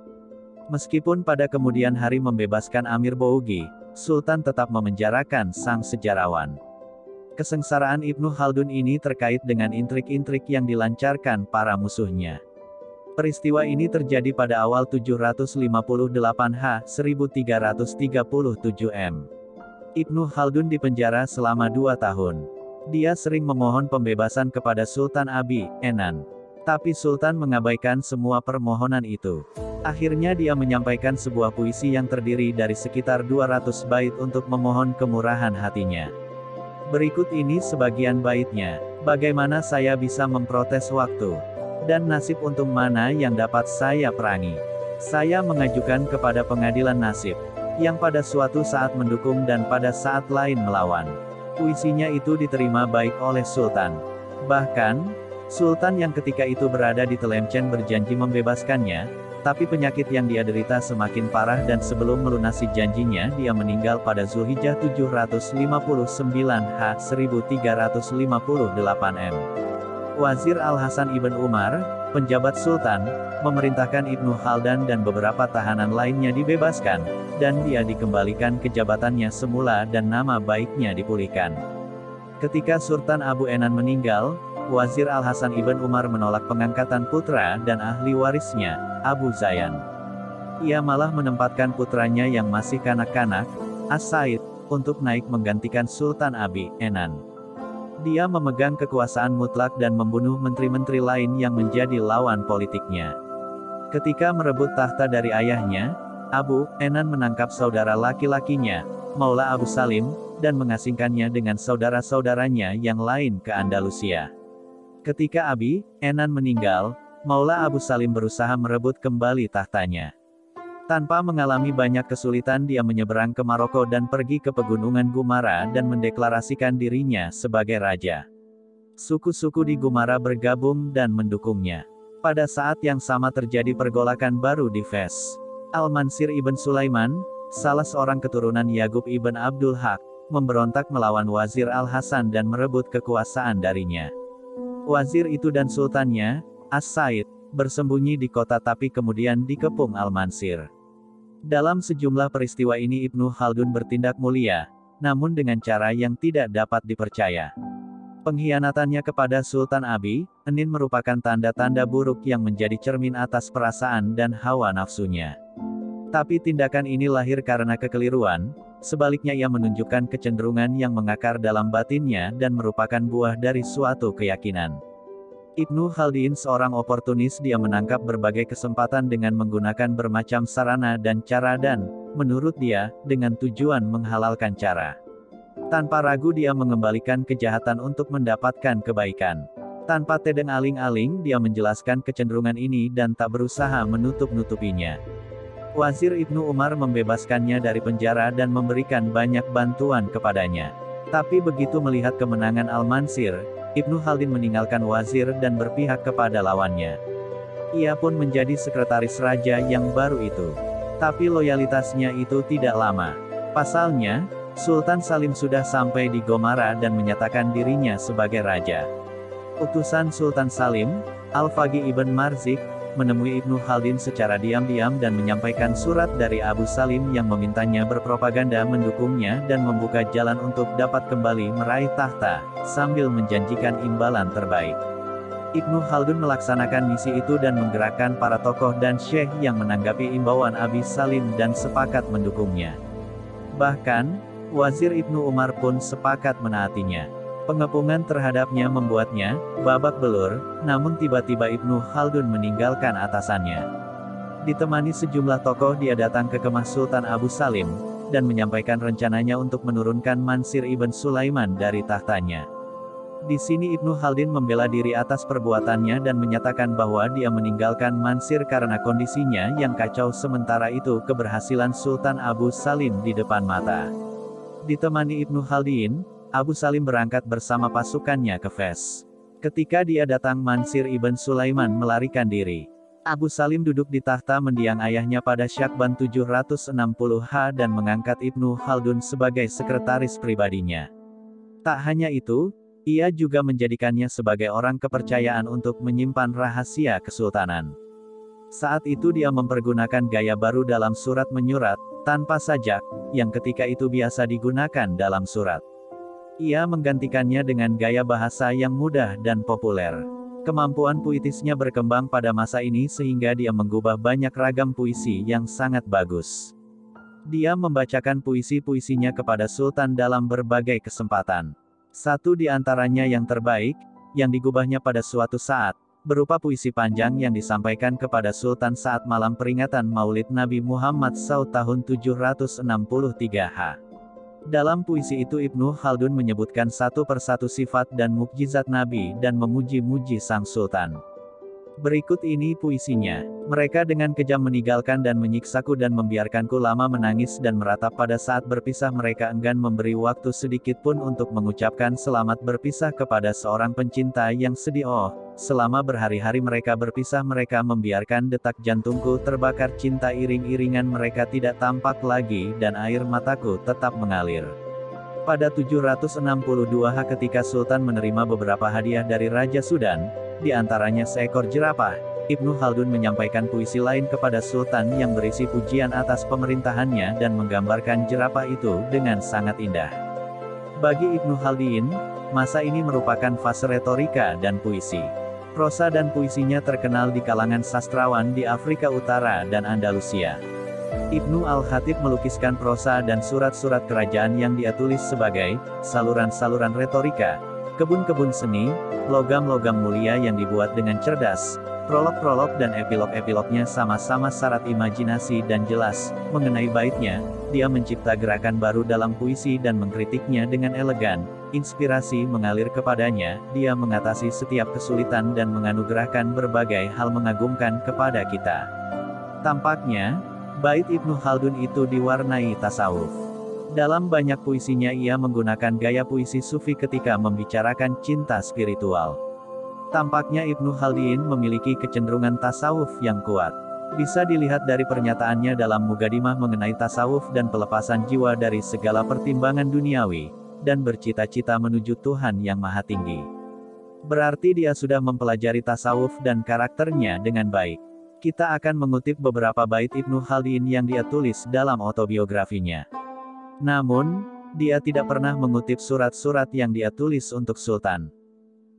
Meskipun pada kemudian hari membebaskan Amir Bougie, Sultan tetap memenjarakan sang sejarawan. Kesengsaraan Ibnu Khaldun ini terkait dengan intrik-intrik yang dilancarkan para musuhnya. Peristiwa ini terjadi pada awal 758 H. 1337 M. Ibnu Khaldun dipenjara selama 2 tahun. Dia sering memohon pembebasan kepada Sultan Abi Enan. Tapi Sultan mengabaikan semua permohonan itu. Akhirnya dia menyampaikan sebuah puisi yang terdiri dari sekitar 200 bait untuk memohon kemurahan hatinya. Berikut ini sebagian baitnya. Bagaimana saya bisa memprotes waktu? Dan nasib untung mana yang dapat saya perangi? Saya mengajukan kepada pengadilan nasib, yang pada suatu saat mendukung dan pada saat lain melawan. Puisinya itu diterima baik oleh Sultan. Bahkan, Sultan yang ketika itu berada di Tlemcen berjanji membebaskannya, tapi penyakit yang dia derita semakin parah dan sebelum melunasi janjinya dia meninggal pada Zulhijjah 759 H. 1358 M. Wazir Al-Hasan Ibn Umar, penjabat Sultan, memerintahkan Ibnu Khaldun dan beberapa tahanan lainnya dibebaskan, dan dia dikembalikan ke jabatannya semula dan nama baiknya dipulihkan. Ketika Sultan Abu Enan meninggal, Wazir Al-Hasan Ibn Umar menolak pengangkatan putra dan ahli warisnya, Abu Zayan. Ia malah menempatkan putranya yang masih kanak-kanak, As-Said, untuk naik menggantikan Sultan Abi Enan. Dia memegang kekuasaan mutlak dan membunuh menteri-menteri lain yang menjadi lawan politiknya. Ketika merebut tahta dari ayahnya, Abu Enan menangkap saudara laki-lakinya, Maula Abu Salim, dan mengasingkannya dengan saudara-saudaranya yang lain ke Andalusia. Ketika Abi Enan meninggal, Maula Abu Salim berusaha merebut kembali tahtanya. Tanpa mengalami banyak kesulitan dia menyeberang ke Maroko dan pergi ke pegunungan Gumara dan mendeklarasikan dirinya sebagai raja. Suku-suku di Gumara bergabung dan mendukungnya. Pada saat yang sama terjadi pergolakan baru di Fes. Al-Mansir ibn Sulaiman, salah seorang keturunan Yaqub ibn Abdul Haq, memberontak melawan Wazir Al-Hasan dan merebut kekuasaan darinya. Wazir itu dan sultannya, As-Said, bersembunyi di kota tapi kemudian dikepung Al-Mansir. Dalam sejumlah peristiwa ini Ibnu Khaldun bertindak mulia, namun dengan cara yang tidak dapat dipercaya. Pengkhianatannya kepada Sultan Abi Enin merupakan tanda-tanda buruk yang menjadi cermin atas perasaan dan hawa nafsunya. Tapi tindakan ini lahir karena kekeliruan, sebaliknya ia menunjukkan kecenderungan yang mengakar dalam batinnya dan merupakan buah dari suatu keyakinan. Ibnu Khaldun seorang oportunis, dia menangkap berbagai kesempatan dengan menggunakan bermacam sarana dan cara dan, menurut dia, dengan tujuan menghalalkan cara. Tanpa ragu dia mengembalikan kejahatan untuk mendapatkan kebaikan. Tanpa tedeng aling-aling dia menjelaskan kecenderungan ini dan tak berusaha menutup-nutupinya. Wazir Ibnu Umar membebaskannya dari penjara dan memberikan banyak bantuan kepadanya. Tapi begitu melihat kemenangan Al-Mansir, Ibnu Khaldun meninggalkan wazir dan berpihak kepada lawannya. Ia pun menjadi sekretaris raja yang baru itu. Tapi loyalitasnya itu tidak lama. Pasalnya, Sultan Salim sudah sampai di Gomara dan menyatakan dirinya sebagai raja. Utusan Sultan Salim, Al-Faqih ibn Marzik, menemui Ibnu Khaldun secara diam-diam dan menyampaikan surat dari Abu Salim yang memintanya berpropaganda mendukungnya dan membuka jalan untuk dapat kembali meraih tahta, sambil menjanjikan imbalan terbaik. Ibnu Khaldun melaksanakan misi itu dan menggerakkan para tokoh dan syekh yang menanggapi imbauan Abi Salim dan sepakat mendukungnya. Bahkan, Wazir Ibnu Umar pun sepakat menaatinya. Pengepungan terhadapnya membuatnya babak belur, namun tiba-tiba Ibnu Khaldun meninggalkan atasannya. Ditemani sejumlah tokoh dia datang ke kemah Sultan Abu Salim, dan menyampaikan rencananya untuk menurunkan Mansir ibn Sulaiman dari tahtanya. Di sini Ibnu Khaldun membela diri atas perbuatannya dan menyatakan bahwa dia meninggalkan Mansir karena kondisinya yang kacau sementara itu keberhasilan Sultan Abu Salim di depan mata. Ditemani Ibnu Khaldun, Abu Salim berangkat bersama pasukannya ke Fes. Ketika dia datang Mansir ibn Sulaiman melarikan diri. Abu Salim duduk di tahta mendiang ayahnya pada Syakban 760H dan mengangkat Ibnu Khaldun sebagai sekretaris pribadinya. Tak hanya itu, ia juga menjadikannya sebagai orang kepercayaan untuk menyimpan rahasia kesultanan. Saat itu dia mempergunakan gaya baru dalam surat menyurat, tanpa sajak, yang ketika itu biasa digunakan dalam surat. Ia menggantikannya dengan gaya bahasa yang mudah dan populer. Kemampuan puitisnya berkembang pada masa ini sehingga dia mengubah banyak ragam puisi yang sangat bagus. Dia membacakan puisi-puisinya kepada Sultan dalam berbagai kesempatan. Satu di antaranya yang terbaik, yang digubahnya pada suatu saat, berupa puisi panjang yang disampaikan kepada Sultan saat malam peringatan Maulid Nabi Muhammad SAW tahun 763H. Dalam puisi itu Ibnu Khaldun menyebutkan satu persatu sifat dan mukjizat Nabi dan memuji-muji sang Sultan. Berikut ini puisinya. Mereka dengan kejam meninggalkan dan menyiksaku dan membiarkanku lama menangis dan meratap pada saat berpisah mereka enggan memberi waktu sedikit pun untuk mengucapkan selamat berpisah kepada seorang pencinta yang sedih. Oh, selama berhari-hari mereka berpisah mereka membiarkan detak jantungku terbakar cinta iring-iringan mereka tidak tampak lagi dan air mataku tetap mengalir. Pada 762H ketika Sultan menerima beberapa hadiah dari Raja Sudan, di antaranya seekor jerapah, Ibnu Khaldun menyampaikan puisi lain kepada Sultan yang berisi pujian atas pemerintahannya dan menggambarkan jerapah itu dengan sangat indah. Bagi Ibnu Khaldun, masa ini merupakan fase retorika dan puisi. Prosa dan puisinya terkenal di kalangan sastrawan di Afrika Utara dan Andalusia. Ibnu Al-Khatib melukiskan prosa dan surat-surat kerajaan yang dia tulis sebagai saluran-saluran retorika, Kebun-kebun seni, logam-logam mulia yang dibuat dengan cerdas, prolog-prolog dan epilog-epilognya sama-sama syarat imajinasi dan jelas. Mengenai baitnya, dia mencipta gerakan baru dalam puisi dan mengkritiknya dengan elegan. Inspirasi mengalir kepadanya, dia mengatasi setiap kesulitan dan menganugerahkan berbagai hal mengagumkan kepada kita. Tampaknya, bait Ibnu Khaldun itu diwarnai tasawuf. Dalam banyak puisinya ia menggunakan gaya puisi sufi ketika membicarakan cinta spiritual. Tampaknya Ibnu Khaldun memiliki kecenderungan tasawuf yang kuat. Bisa dilihat dari pernyataannya dalam Muqaddimah mengenai tasawuf dan pelepasan jiwa dari segala pertimbangan duniawi, dan bercita-cita menuju Tuhan yang Maha Tinggi. Berarti dia sudah mempelajari tasawuf dan karakternya dengan baik. Kita akan mengutip beberapa bait Ibnu Khaldun yang dia tulis dalam autobiografinya. Namun, dia tidak pernah mengutip surat-surat yang dia tulis untuk Sultan.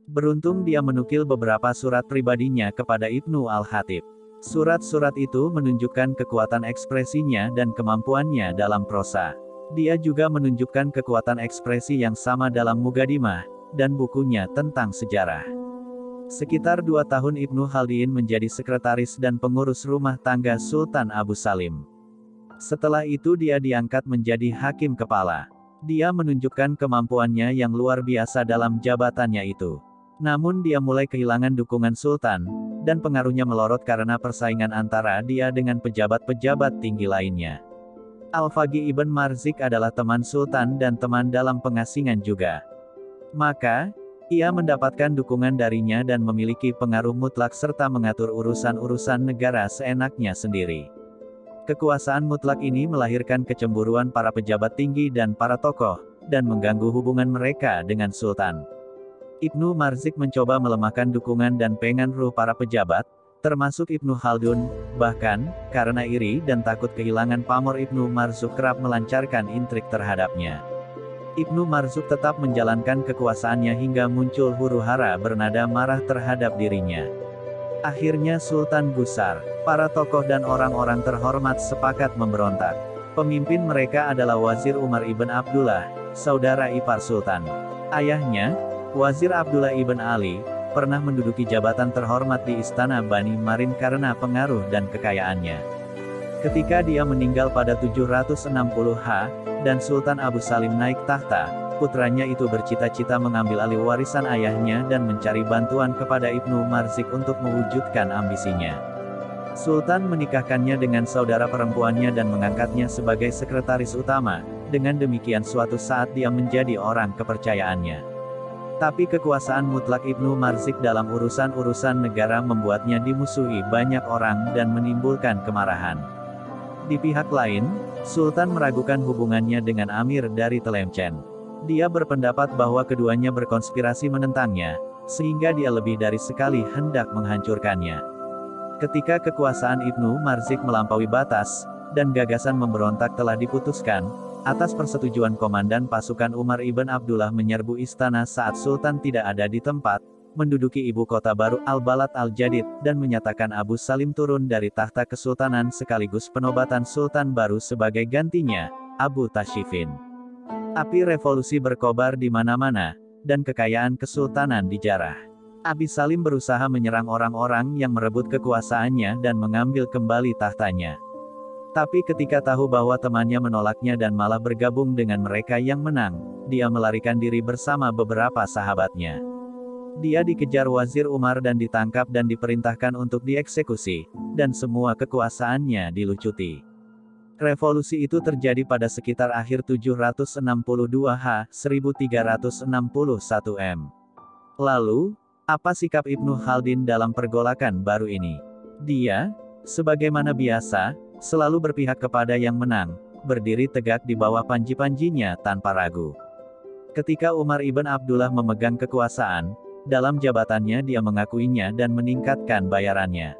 Beruntung dia menukil beberapa surat pribadinya kepada Ibnu Al-Khatib. Surat-surat itu menunjukkan kekuatan ekspresinya dan kemampuannya dalam prosa. Dia juga menunjukkan kekuatan ekspresi yang sama dalam Muqaddimah, dan bukunya tentang sejarah. Sekitar 2 tahun Ibnu Khaldun menjadi sekretaris dan pengurus rumah tangga Sultan Abu Salim. Setelah itu dia diangkat menjadi hakim kepala. Dia menunjukkan kemampuannya yang luar biasa dalam jabatannya itu. Namun dia mulai kehilangan dukungan Sultan, dan pengaruhnya melorot karena persaingan antara dia dengan pejabat-pejabat tinggi lainnya. Al-Faqih Ibn Marzik adalah teman Sultan dan teman dalam pengasingan juga. Maka, ia mendapatkan dukungan darinya dan memiliki pengaruh mutlak serta mengatur urusan-urusan negara seenaknya sendiri. Kekuasaan mutlak ini melahirkan kecemburuan para pejabat tinggi dan para tokoh, dan mengganggu hubungan mereka dengan Sultan. Ibnu Marzik mencoba melemahkan dukungan dan pengen ruh para pejabat, termasuk Ibnu Khaldun. Bahkan, karena iri dan takut kehilangan pamor Ibnu Marzuq kerap melancarkan intrik terhadapnya. Ibnu Marzuq tetap menjalankan kekuasaannya hingga muncul huru-hara bernada marah terhadap dirinya. Akhirnya Sultan gusar. Para tokoh dan orang-orang terhormat sepakat memberontak. Pemimpin mereka adalah Wazir Umar ibn Abdullah, saudara ipar Sultan. Ayahnya, Wazir Abdullah ibn Ali, pernah menduduki jabatan terhormat di Istana Bani Marin karena pengaruh dan kekayaannya. Ketika dia meninggal pada 760 dan Sultan Abu Salim naik tahta, putranya itu bercita-cita mengambil alih warisan ayahnya dan mencari bantuan kepada Ibnu Marzik untuk mewujudkan ambisinya. Sultan menikahkannya dengan saudara perempuannya dan mengangkatnya sebagai sekretaris utama. Dengan demikian suatu saat dia menjadi orang kepercayaannya. Tapi kekuasaan mutlak Ibnu Marzik dalam urusan-urusan negara membuatnya dimusuhi banyak orang dan menimbulkan kemarahan. Di pihak lain, Sultan meragukan hubungannya dengan Amir dari Tlemcen. Dia berpendapat bahwa keduanya berkonspirasi menentangnya, sehingga dia lebih dari sekali hendak menghancurkannya. Ketika kekuasaan Ibnu Marzik melampaui batas, dan gagasan memberontak telah diputuskan, atas persetujuan komandan pasukan Umar ibn Abdullah menyerbu istana saat Sultan tidak ada di tempat, menduduki ibu kota baru Al-Balad Al-Jadid, dan menyatakan Abu Salim turun dari tahta kesultanan sekaligus penobatan Sultan baru sebagai gantinya, Abu Tashifin. Api revolusi berkobar di mana-mana, dan kekayaan kesultanan dijarah. Abi Salim berusaha menyerang orang-orang yang merebut kekuasaannya dan mengambil kembali tahtanya. Tapi ketika tahu bahwa temannya menolaknya dan malah bergabung dengan mereka yang menang, dia melarikan diri bersama beberapa sahabatnya. Dia dikejar Wazir Umar dan ditangkap dan diperintahkan untuk dieksekusi, dan semua kekuasaannya dilucuti. Revolusi itu terjadi pada sekitar akhir 762 1361 M. Lalu, apa sikap Ibnu Khaldun dalam pergolakan baru ini? Dia, sebagaimana biasa, selalu berpihak kepada yang menang, berdiri tegak di bawah panji-panjinya tanpa ragu. Ketika Umar ibn Abdullah memegang kekuasaan, dalam jabatannya dia mengakuinya dan meningkatkan bayarannya.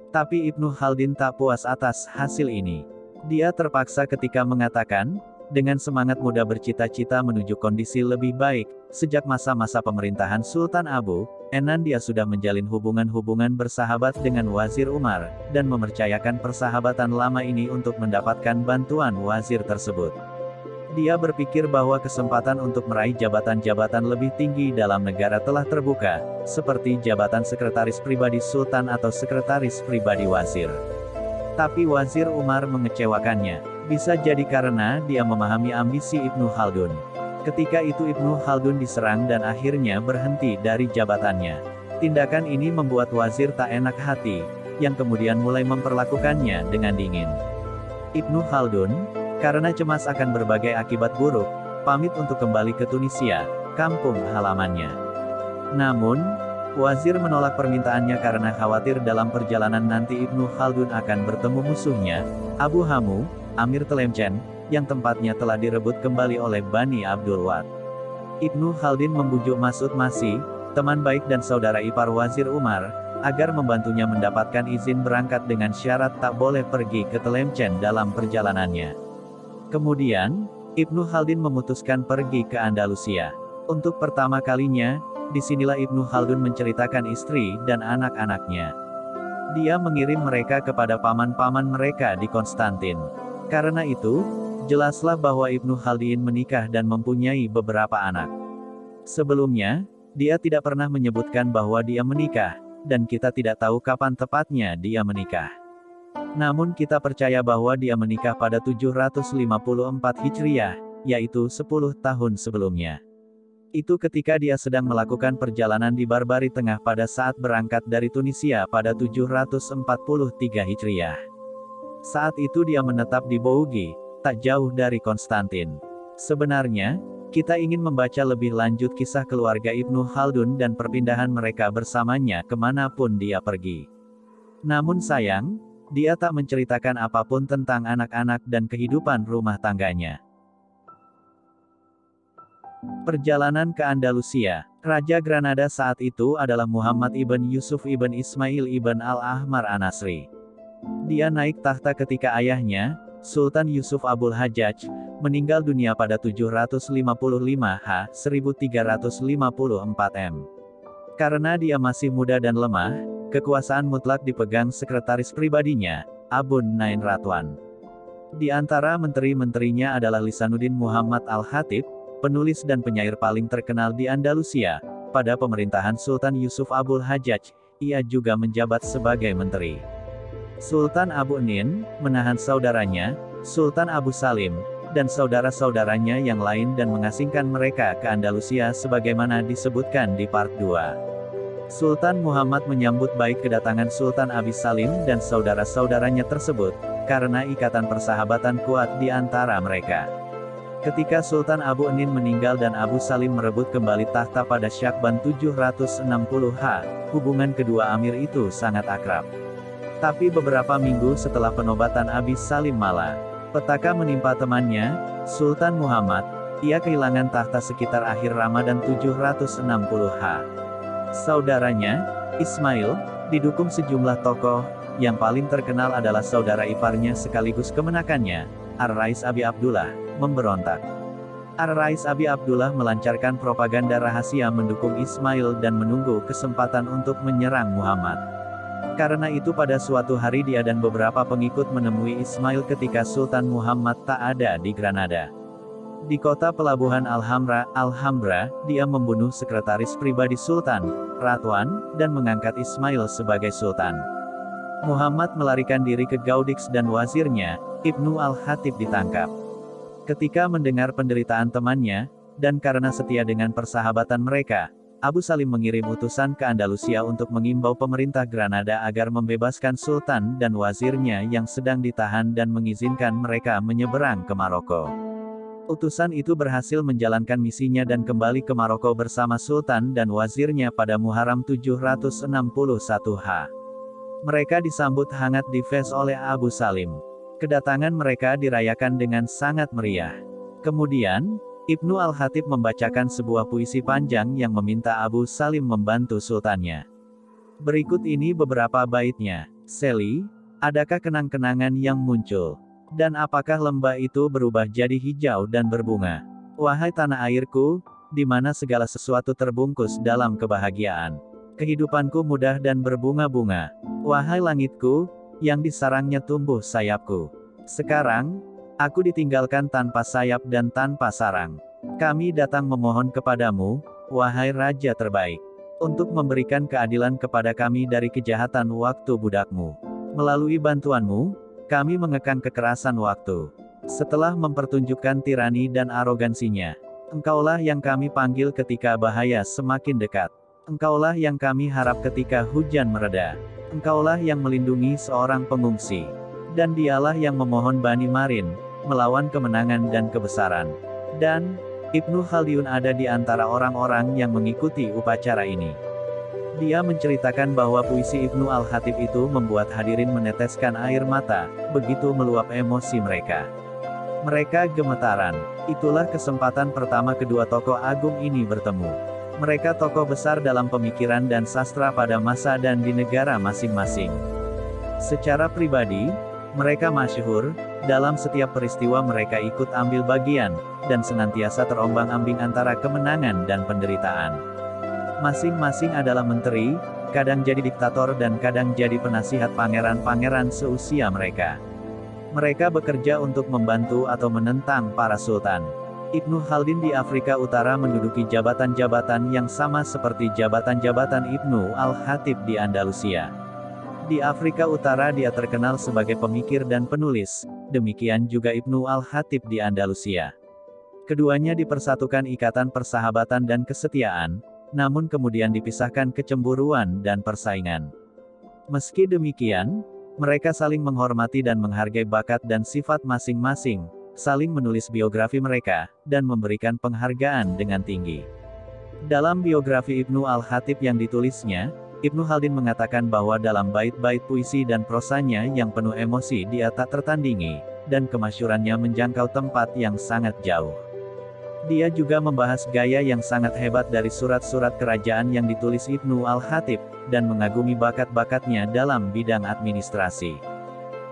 Tapi Ibnu Khaldun tak puas atas hasil ini. Dia terpaksa ketika mengatakan, dengan semangat muda bercita-cita menuju kondisi lebih baik, sejak masa-masa pemerintahan Sultan Abu Enan dia sudah menjalin hubungan-hubungan bersahabat dengan Wazir Umar, dan mempercayakan persahabatan lama ini untuk mendapatkan bantuan wazir tersebut. Dia berpikir bahwa kesempatan untuk meraih jabatan-jabatan lebih tinggi dalam negara telah terbuka, seperti jabatan sekretaris pribadi sultan atau sekretaris pribadi wazir. Tapi Wazir Umar mengecewakannya. Bisa jadi karena dia memahami ambisi Ibnu Khaldun. Ketika itu Ibnu Khaldun diserang dan akhirnya berhenti dari jabatannya. Tindakan ini membuat wazir tak enak hati, yang kemudian mulai memperlakukannya dengan dingin. Ibnu Khaldun, karena cemas akan berbagai akibat buruk, pamit untuk kembali ke Tunisia, kampung halamannya. Namun, wazir menolak permintaannya karena khawatir dalam perjalanan nanti Ibnu Khaldun akan bertemu musuhnya, Abu Hamu, Amir Tlemcen, yang tempatnya telah direbut kembali oleh Bani Abdul Wad. Ibnu Khaldun membujuk Mas'ud Masih, teman baik dan saudara ipar Wazir Umar, agar membantunya mendapatkan izin berangkat dengan syarat tak boleh pergi ke Tlemcen dalam perjalanannya. Kemudian, Ibnu Khaldun memutuskan pergi ke Andalusia. Untuk pertama kalinya, disinilah Ibnu Khaldun menceritakan istri dan anak-anaknya. Dia mengirim mereka kepada paman-paman mereka di Konstantin. Karena itu, jelaslah bahwa Ibnu Khaldun menikah dan mempunyai beberapa anak. Sebelumnya, dia tidak pernah menyebutkan bahwa dia menikah, dan kita tidak tahu kapan tepatnya dia menikah. Namun kita percaya bahwa dia menikah pada 754 Hijriah, yaitu 10 tahun sebelumnya. Itu ketika dia sedang melakukan perjalanan di Barbari Tengah pada saat berangkat dari Tunisia pada 743 Hijriah. Saat itu dia menetap di Bougie, tak jauh dari Konstantin. Sebenarnya, kita ingin membaca lebih lanjut kisah keluarga Ibnu Khaldun dan perpindahan mereka bersamanya kemanapun dia pergi. Namun sayang, dia tak menceritakan apapun tentang anak-anak dan kehidupan rumah tangganya. Perjalanan ke Andalusia. Raja Granada saat itu adalah Muhammad ibn Yusuf ibn Ismail ibn al-Ahmar an-Nasri. Dia naik tahta ketika ayahnya, Sultan Yusuf Abul Hajjaj, meninggal dunia pada 755 H. 1354 M. Karena dia masih muda dan lemah, kekuasaan mutlak dipegang sekretaris pribadinya, Abun Nain Ratwan. Di antara menteri-menterinya adalah Lisanuddin Muhammad Al-Khatib, penulis dan penyair paling terkenal di Andalusia. Pada pemerintahan Sultan Yusuf Abul Hajjaj, ia juga menjabat sebagai menteri. Sultan Abu Nin menahan saudaranya, Sultan Abu Salim, dan saudara-saudaranya yang lain dan mengasingkan mereka ke Andalusia sebagaimana disebutkan di part 2. Sultan Muhammad menyambut baik kedatangan Sultan Abi Salim dan saudara-saudaranya tersebut, karena ikatan persahabatan kuat di antara mereka. Ketika Sultan Abu Nin meninggal dan Abu Salim merebut kembali tahta pada Syakban 760 H, hubungan kedua amir itu sangat akrab. Tapi beberapa minggu setelah penobatan Abi Salim malah, petaka menimpa temannya, Sultan Muhammad. Ia kehilangan tahta sekitar akhir Ramadan 760 H. Saudaranya, Ismail, didukung sejumlah tokoh, yang paling terkenal adalah saudara iparnya sekaligus kemenakannya, Ar-Rais Abi Abdullah, memberontak. Ar-Rais Abi Abdullah melancarkan propaganda rahasia mendukung Ismail dan menunggu kesempatan untuk menyerang Muhammad. Karena itu pada suatu hari dia dan beberapa pengikut menemui Ismail ketika Sultan Muhammad tak ada di Granada. Di kota pelabuhan Alhambra, dia membunuh sekretaris pribadi Sultan, Ratwan, dan mengangkat Ismail sebagai Sultan. Muhammad melarikan diri ke Gaudix dan wazirnya, Ibnu Al-Khatib ditangkap. Ketika mendengar penderitaan temannya, dan karena setia dengan persahabatan mereka, Abu Salim mengirim utusan ke Andalusia untuk mengimbau pemerintah Granada agar membebaskan Sultan dan wazirnya yang sedang ditahan dan mengizinkan mereka menyeberang ke Maroko. Utusan itu berhasil menjalankan misinya dan kembali ke Maroko bersama Sultan dan wazirnya pada Muharram 761 H. Mereka disambut hangat di Fez oleh Abu Salim. Kedatangan mereka dirayakan dengan sangat meriah. Kemudian, Ibnu Al-Khatib membacakan sebuah puisi panjang yang meminta Abu Salim membantu sultannya. Berikut ini beberapa baitnya. Sally, adakah kenang-kenangan yang muncul? Dan apakah lembah itu berubah jadi hijau dan berbunga? Wahai tanah airku, di mana segala sesuatu terbungkus dalam kebahagiaan. Kehidupanku mudah dan berbunga-bunga. Wahai langitku, yang di sarangnya tumbuh sayapku. Sekarang, Aku ditinggalkan tanpa sayap dan tanpa sarang. Kami datang memohon kepadamu, wahai Raja terbaik, untuk memberikan keadilan kepada kami dari kejahatan waktu budakmu. Melalui bantuanmu, kami mengekang kekerasan waktu. Setelah mempertunjukkan tirani dan arogansinya, Engkaulah yang kami panggil ketika bahaya semakin dekat. Engkaulah yang kami harap ketika hujan mereda. Engkaulah yang melindungi seorang pengungsi. Dan dialah yang memohon Bani Marin, melawan kemenangan dan kebesaran. Dan, Ibnu Khaldun ada di antara orang-orang yang mengikuti upacara ini. Dia menceritakan bahwa puisi Ibnu Al-Khatib itu membuat hadirin meneteskan air mata, begitu meluap emosi mereka. Mereka gemetaran. Itulah kesempatan pertama kedua tokoh agung ini bertemu. Mereka tokoh besar dalam pemikiran dan sastra pada masa dan di negara masing-masing. Secara pribadi, mereka masyhur, dalam setiap peristiwa mereka ikut ambil bagian, dan senantiasa terombang-ambing antara kemenangan dan penderitaan. Masing-masing adalah menteri, kadang jadi diktator dan kadang jadi penasihat pangeran-pangeran seusia mereka. Mereka bekerja untuk membantu atau menentang para sultan. Ibnu Khaldun di Afrika Utara menduduki jabatan-jabatan yang sama seperti jabatan-jabatan Ibnu Al-Khatib di Andalusia. Di Afrika Utara dia terkenal sebagai pemikir dan penulis, demikian juga Ibnu Al-Khatib di Andalusia. Keduanya dipersatukan ikatan persahabatan dan kesetiaan, namun kemudian dipisahkan kecemburuan dan persaingan. Meski demikian, mereka saling menghormati dan menghargai bakat dan sifat masing-masing, saling menulis biografi mereka, dan memberikan penghargaan dengan tinggi. Dalam biografi Ibnu Al-Khatib yang ditulisnya, Ibnu Khaldun mengatakan bahwa dalam bait-bait puisi dan prosanya yang penuh emosi dia tak tertandingi, dan kemasyhurannya menjangkau tempat yang sangat jauh. Dia juga membahas gaya yang sangat hebat dari surat-surat kerajaan yang ditulis Ibnu Al-Khatib, dan mengagumi bakat-bakatnya dalam bidang administrasi.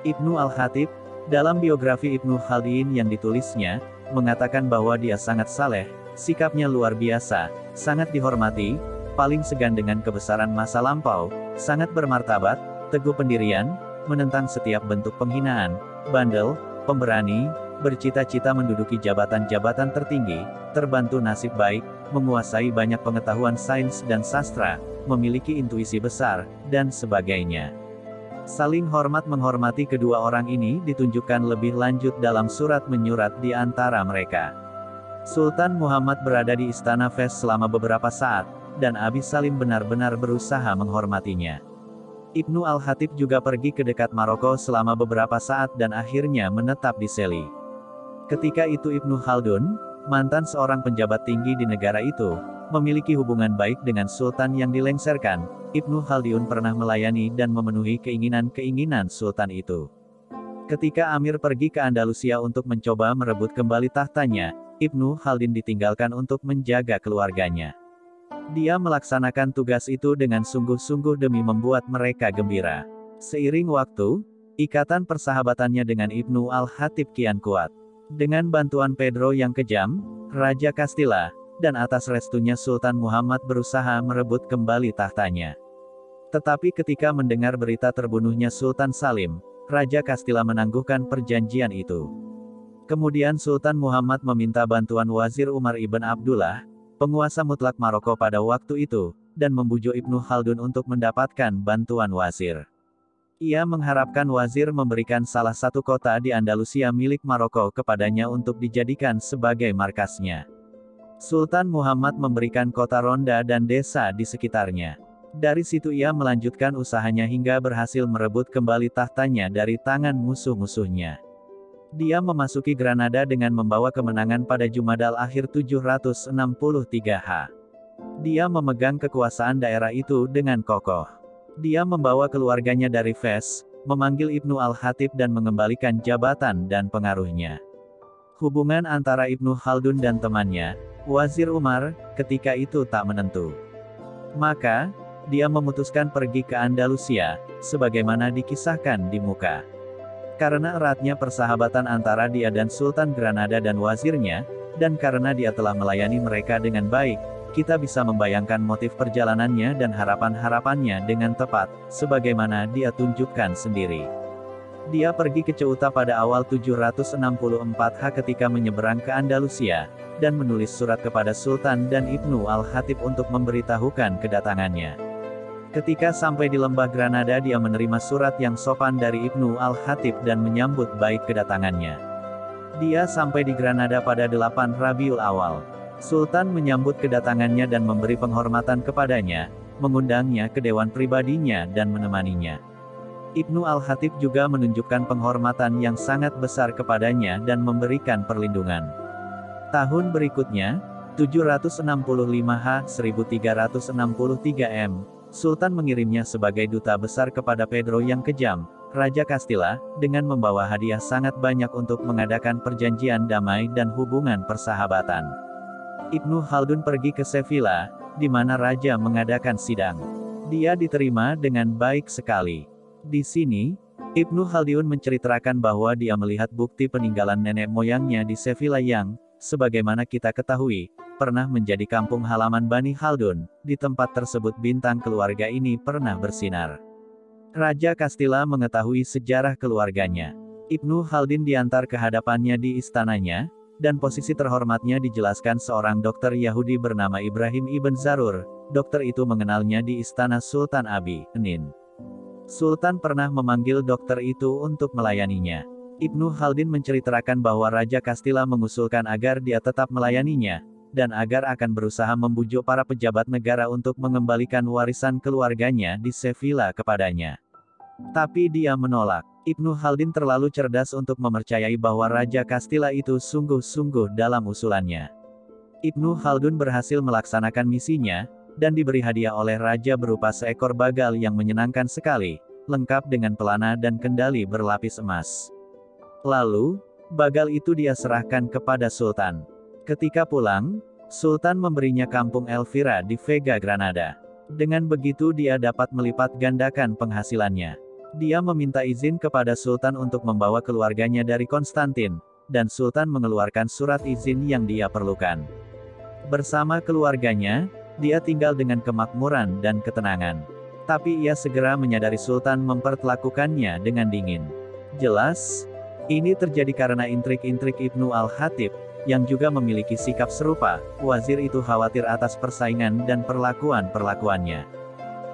Ibnu Al-Khatib, dalam biografi Ibnu Khaldun yang ditulisnya, mengatakan bahwa dia sangat saleh, sikapnya luar biasa, sangat dihormati, paling segan dengan kebesaran masa lampau, sangat bermartabat, teguh pendirian, menentang setiap bentuk penghinaan, bandel, pemberani, bercita-cita menduduki jabatan-jabatan tertinggi, terbantu nasib baik, menguasai banyak pengetahuan sains dan sastra, memiliki intuisi besar, dan sebagainya. Saling hormat-menghormati kedua orang ini ditunjukkan lebih lanjut dalam surat menyurat di antara mereka. Sultan Muhammad berada di istana Fes selama beberapa saat, dan Abi Salim benar-benar berusaha menghormatinya. Ibnu Al-Khatib juga pergi ke dekat Maroko selama beberapa saat dan akhirnya menetap di Seli. Ketika itu Ibnu Khaldun, mantan seorang penjabat tinggi di negara itu, memiliki hubungan baik dengan sultan yang dilengserkan. Ibnu Khaldun pernah melayani dan memenuhi keinginan-keinginan sultan itu. Ketika Amir pergi ke Andalusia untuk mencoba merebut kembali tahtanya, Ibnu Khaldun ditinggalkan untuk menjaga keluarganya. Dia melaksanakan tugas itu dengan sungguh-sungguh demi membuat mereka gembira. Seiring waktu, ikatan persahabatannya dengan Ibnu Al-Khatib kian kuat. Dengan bantuan Pedro yang kejam, Raja Castilla, dan atas restunya Sultan Muhammad berusaha merebut kembali tahtanya. Tetapi ketika mendengar berita terbunuhnya Sultan Salim, Raja Castilla menangguhkan perjanjian itu. Kemudian Sultan Muhammad meminta bantuan Wazir Umar ibn Abdullah, penguasa mutlak Maroko pada waktu itu, dan membujuk Ibnu Khaldun untuk mendapatkan bantuan wazir. Ia mengharapkan wazir memberikan salah satu kota di Andalusia milik Maroko kepadanya untuk dijadikan sebagai markasnya. Sultan Muhammad memberikan kota Ronda dan desa di sekitarnya. Dari situ ia melanjutkan usahanya hingga berhasil merebut kembali tahtanya dari tangan musuh-musuhnya. Dia memasuki Granada dengan membawa kemenangan pada Jumadal akhir 763 H. Dia memegang kekuasaan daerah itu dengan kokoh. Dia membawa keluarganya dari Fes, memanggil Ibnu Al-Khatib dan mengembalikan jabatan dan pengaruhnya. Hubungan antara Ibnu Khaldun dan temannya, Wazir Umar, ketika itu tak menentu. Maka, dia memutuskan pergi ke Andalusia, sebagaimana dikisahkan di muka. Karena eratnya persahabatan antara dia dan Sultan Granada dan wazirnya, dan karena dia telah melayani mereka dengan baik, kita bisa membayangkan motif perjalanannya dan harapan-harapannya dengan tepat, sebagaimana dia tunjukkan sendiri. Dia pergi ke Ceuta pada awal 764 ketika menyeberang ke Andalusia, dan menulis surat kepada Sultan dan Ibnu al-Khatib untuk memberitahukan kedatangannya. Ketika sampai di lembah Granada dia menerima surat yang sopan dari Ibnu al-Khatib dan menyambut baik kedatangannya. Dia sampai di Granada pada 8 Rabiul Awal. Sultan menyambut kedatangannya dan memberi penghormatan kepadanya, mengundangnya ke dewan pribadinya dan menemaninya. Ibnu al-Khatib juga menunjukkan penghormatan yang sangat besar kepadanya dan memberikan perlindungan. Tahun berikutnya, 765 1363 M, Sultan mengirimnya sebagai duta besar kepada Pedro yang kejam, Raja Castilla, dengan membawa hadiah sangat banyak untuk mengadakan perjanjian damai dan hubungan persahabatan. Ibnu Khaldun pergi ke Sevilla, di mana raja mengadakan sidang. Dia diterima dengan baik sekali. Di sini, Ibnu Khaldun menceritakan bahwa dia melihat bukti peninggalan nenek moyangnya di Sevilla yang, sebagaimana kita ketahui, pernah menjadi kampung halaman Bani Khaldun. Di tempat tersebut bintang keluarga ini pernah bersinar. Raja Castilla mengetahui sejarah keluarganya. Ibnu Khaldun diantar ke hadapannya di istananya, dan posisi terhormatnya dijelaskan seorang dokter Yahudi bernama Ibrahim ibn Zarur. Dokter itu mengenalnya di istana Sultan Abi, Nin. Sultan pernah memanggil dokter itu untuk melayaninya. Ibnu Khaldun menceritakan bahwa Raja Castilla mengusulkan agar dia tetap melayaninya, dan agar akan berusaha membujuk para pejabat negara untuk mengembalikan warisan keluarganya di Sevilla kepadanya. Tapi dia menolak. Ibnu Khaldun terlalu cerdas untuk mempercayai bahwa Raja Castilla itu sungguh-sungguh dalam usulannya. Ibnu Khaldun berhasil melaksanakan misinya, dan diberi hadiah oleh raja berupa seekor bagal yang menyenangkan sekali, lengkap dengan pelana dan kendali berlapis emas. Lalu, bagal itu dia serahkan kepada Sultan. Ketika pulang, Sultan memberinya kampung Elvira di Vega Granada. Dengan begitu dia dapat melipat gandakan penghasilannya. Dia meminta izin kepada Sultan untuk membawa keluarganya dari Konstantin, dan Sultan mengeluarkan surat izin yang dia perlukan. Bersama keluarganya, dia tinggal dengan kemakmuran dan ketenangan. Tapi ia segera menyadari Sultan memperlakukannya dengan dingin. Jelas, ini terjadi karena intrik-intrik Ibnu al-Khatib, yang juga memiliki sikap serupa. Wazir itu khawatir atas persaingan dan perlakuannya.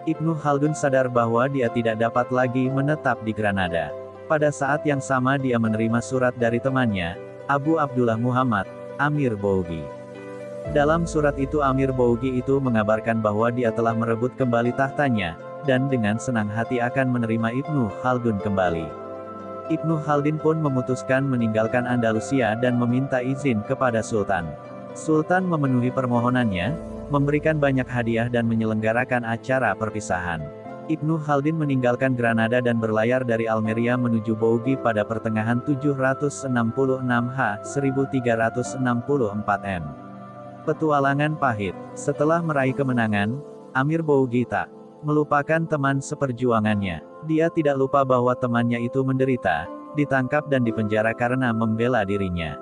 Ibnu Khaldun sadar bahwa dia tidak dapat lagi menetap di Granada. Pada saat yang sama dia menerima surat dari temannya, Abu Abdullah Muhammad, Amir Bougi. Dalam surat itu Amir Bougi itu mengabarkan bahwa dia telah merebut kembali tahtanya, dan dengan senang hati akan menerima Ibnu Khaldun kembali. Ibnu Khaldun pun memutuskan meninggalkan Andalusia dan meminta izin kepada Sultan. Sultan memenuhi permohonannya, memberikan banyak hadiah dan menyelenggarakan acara perpisahan. Ibnu Khaldun meninggalkan Granada dan berlayar dari Almeria menuju Bougi pada pertengahan 766 1364 M. Petualangan pahit. Setelah meraih kemenangan, Amir Bougi tak melupakan teman seperjuangannya. Dia tidak lupa bahwa temannya itu menderita, ditangkap dan dipenjara karena membela dirinya.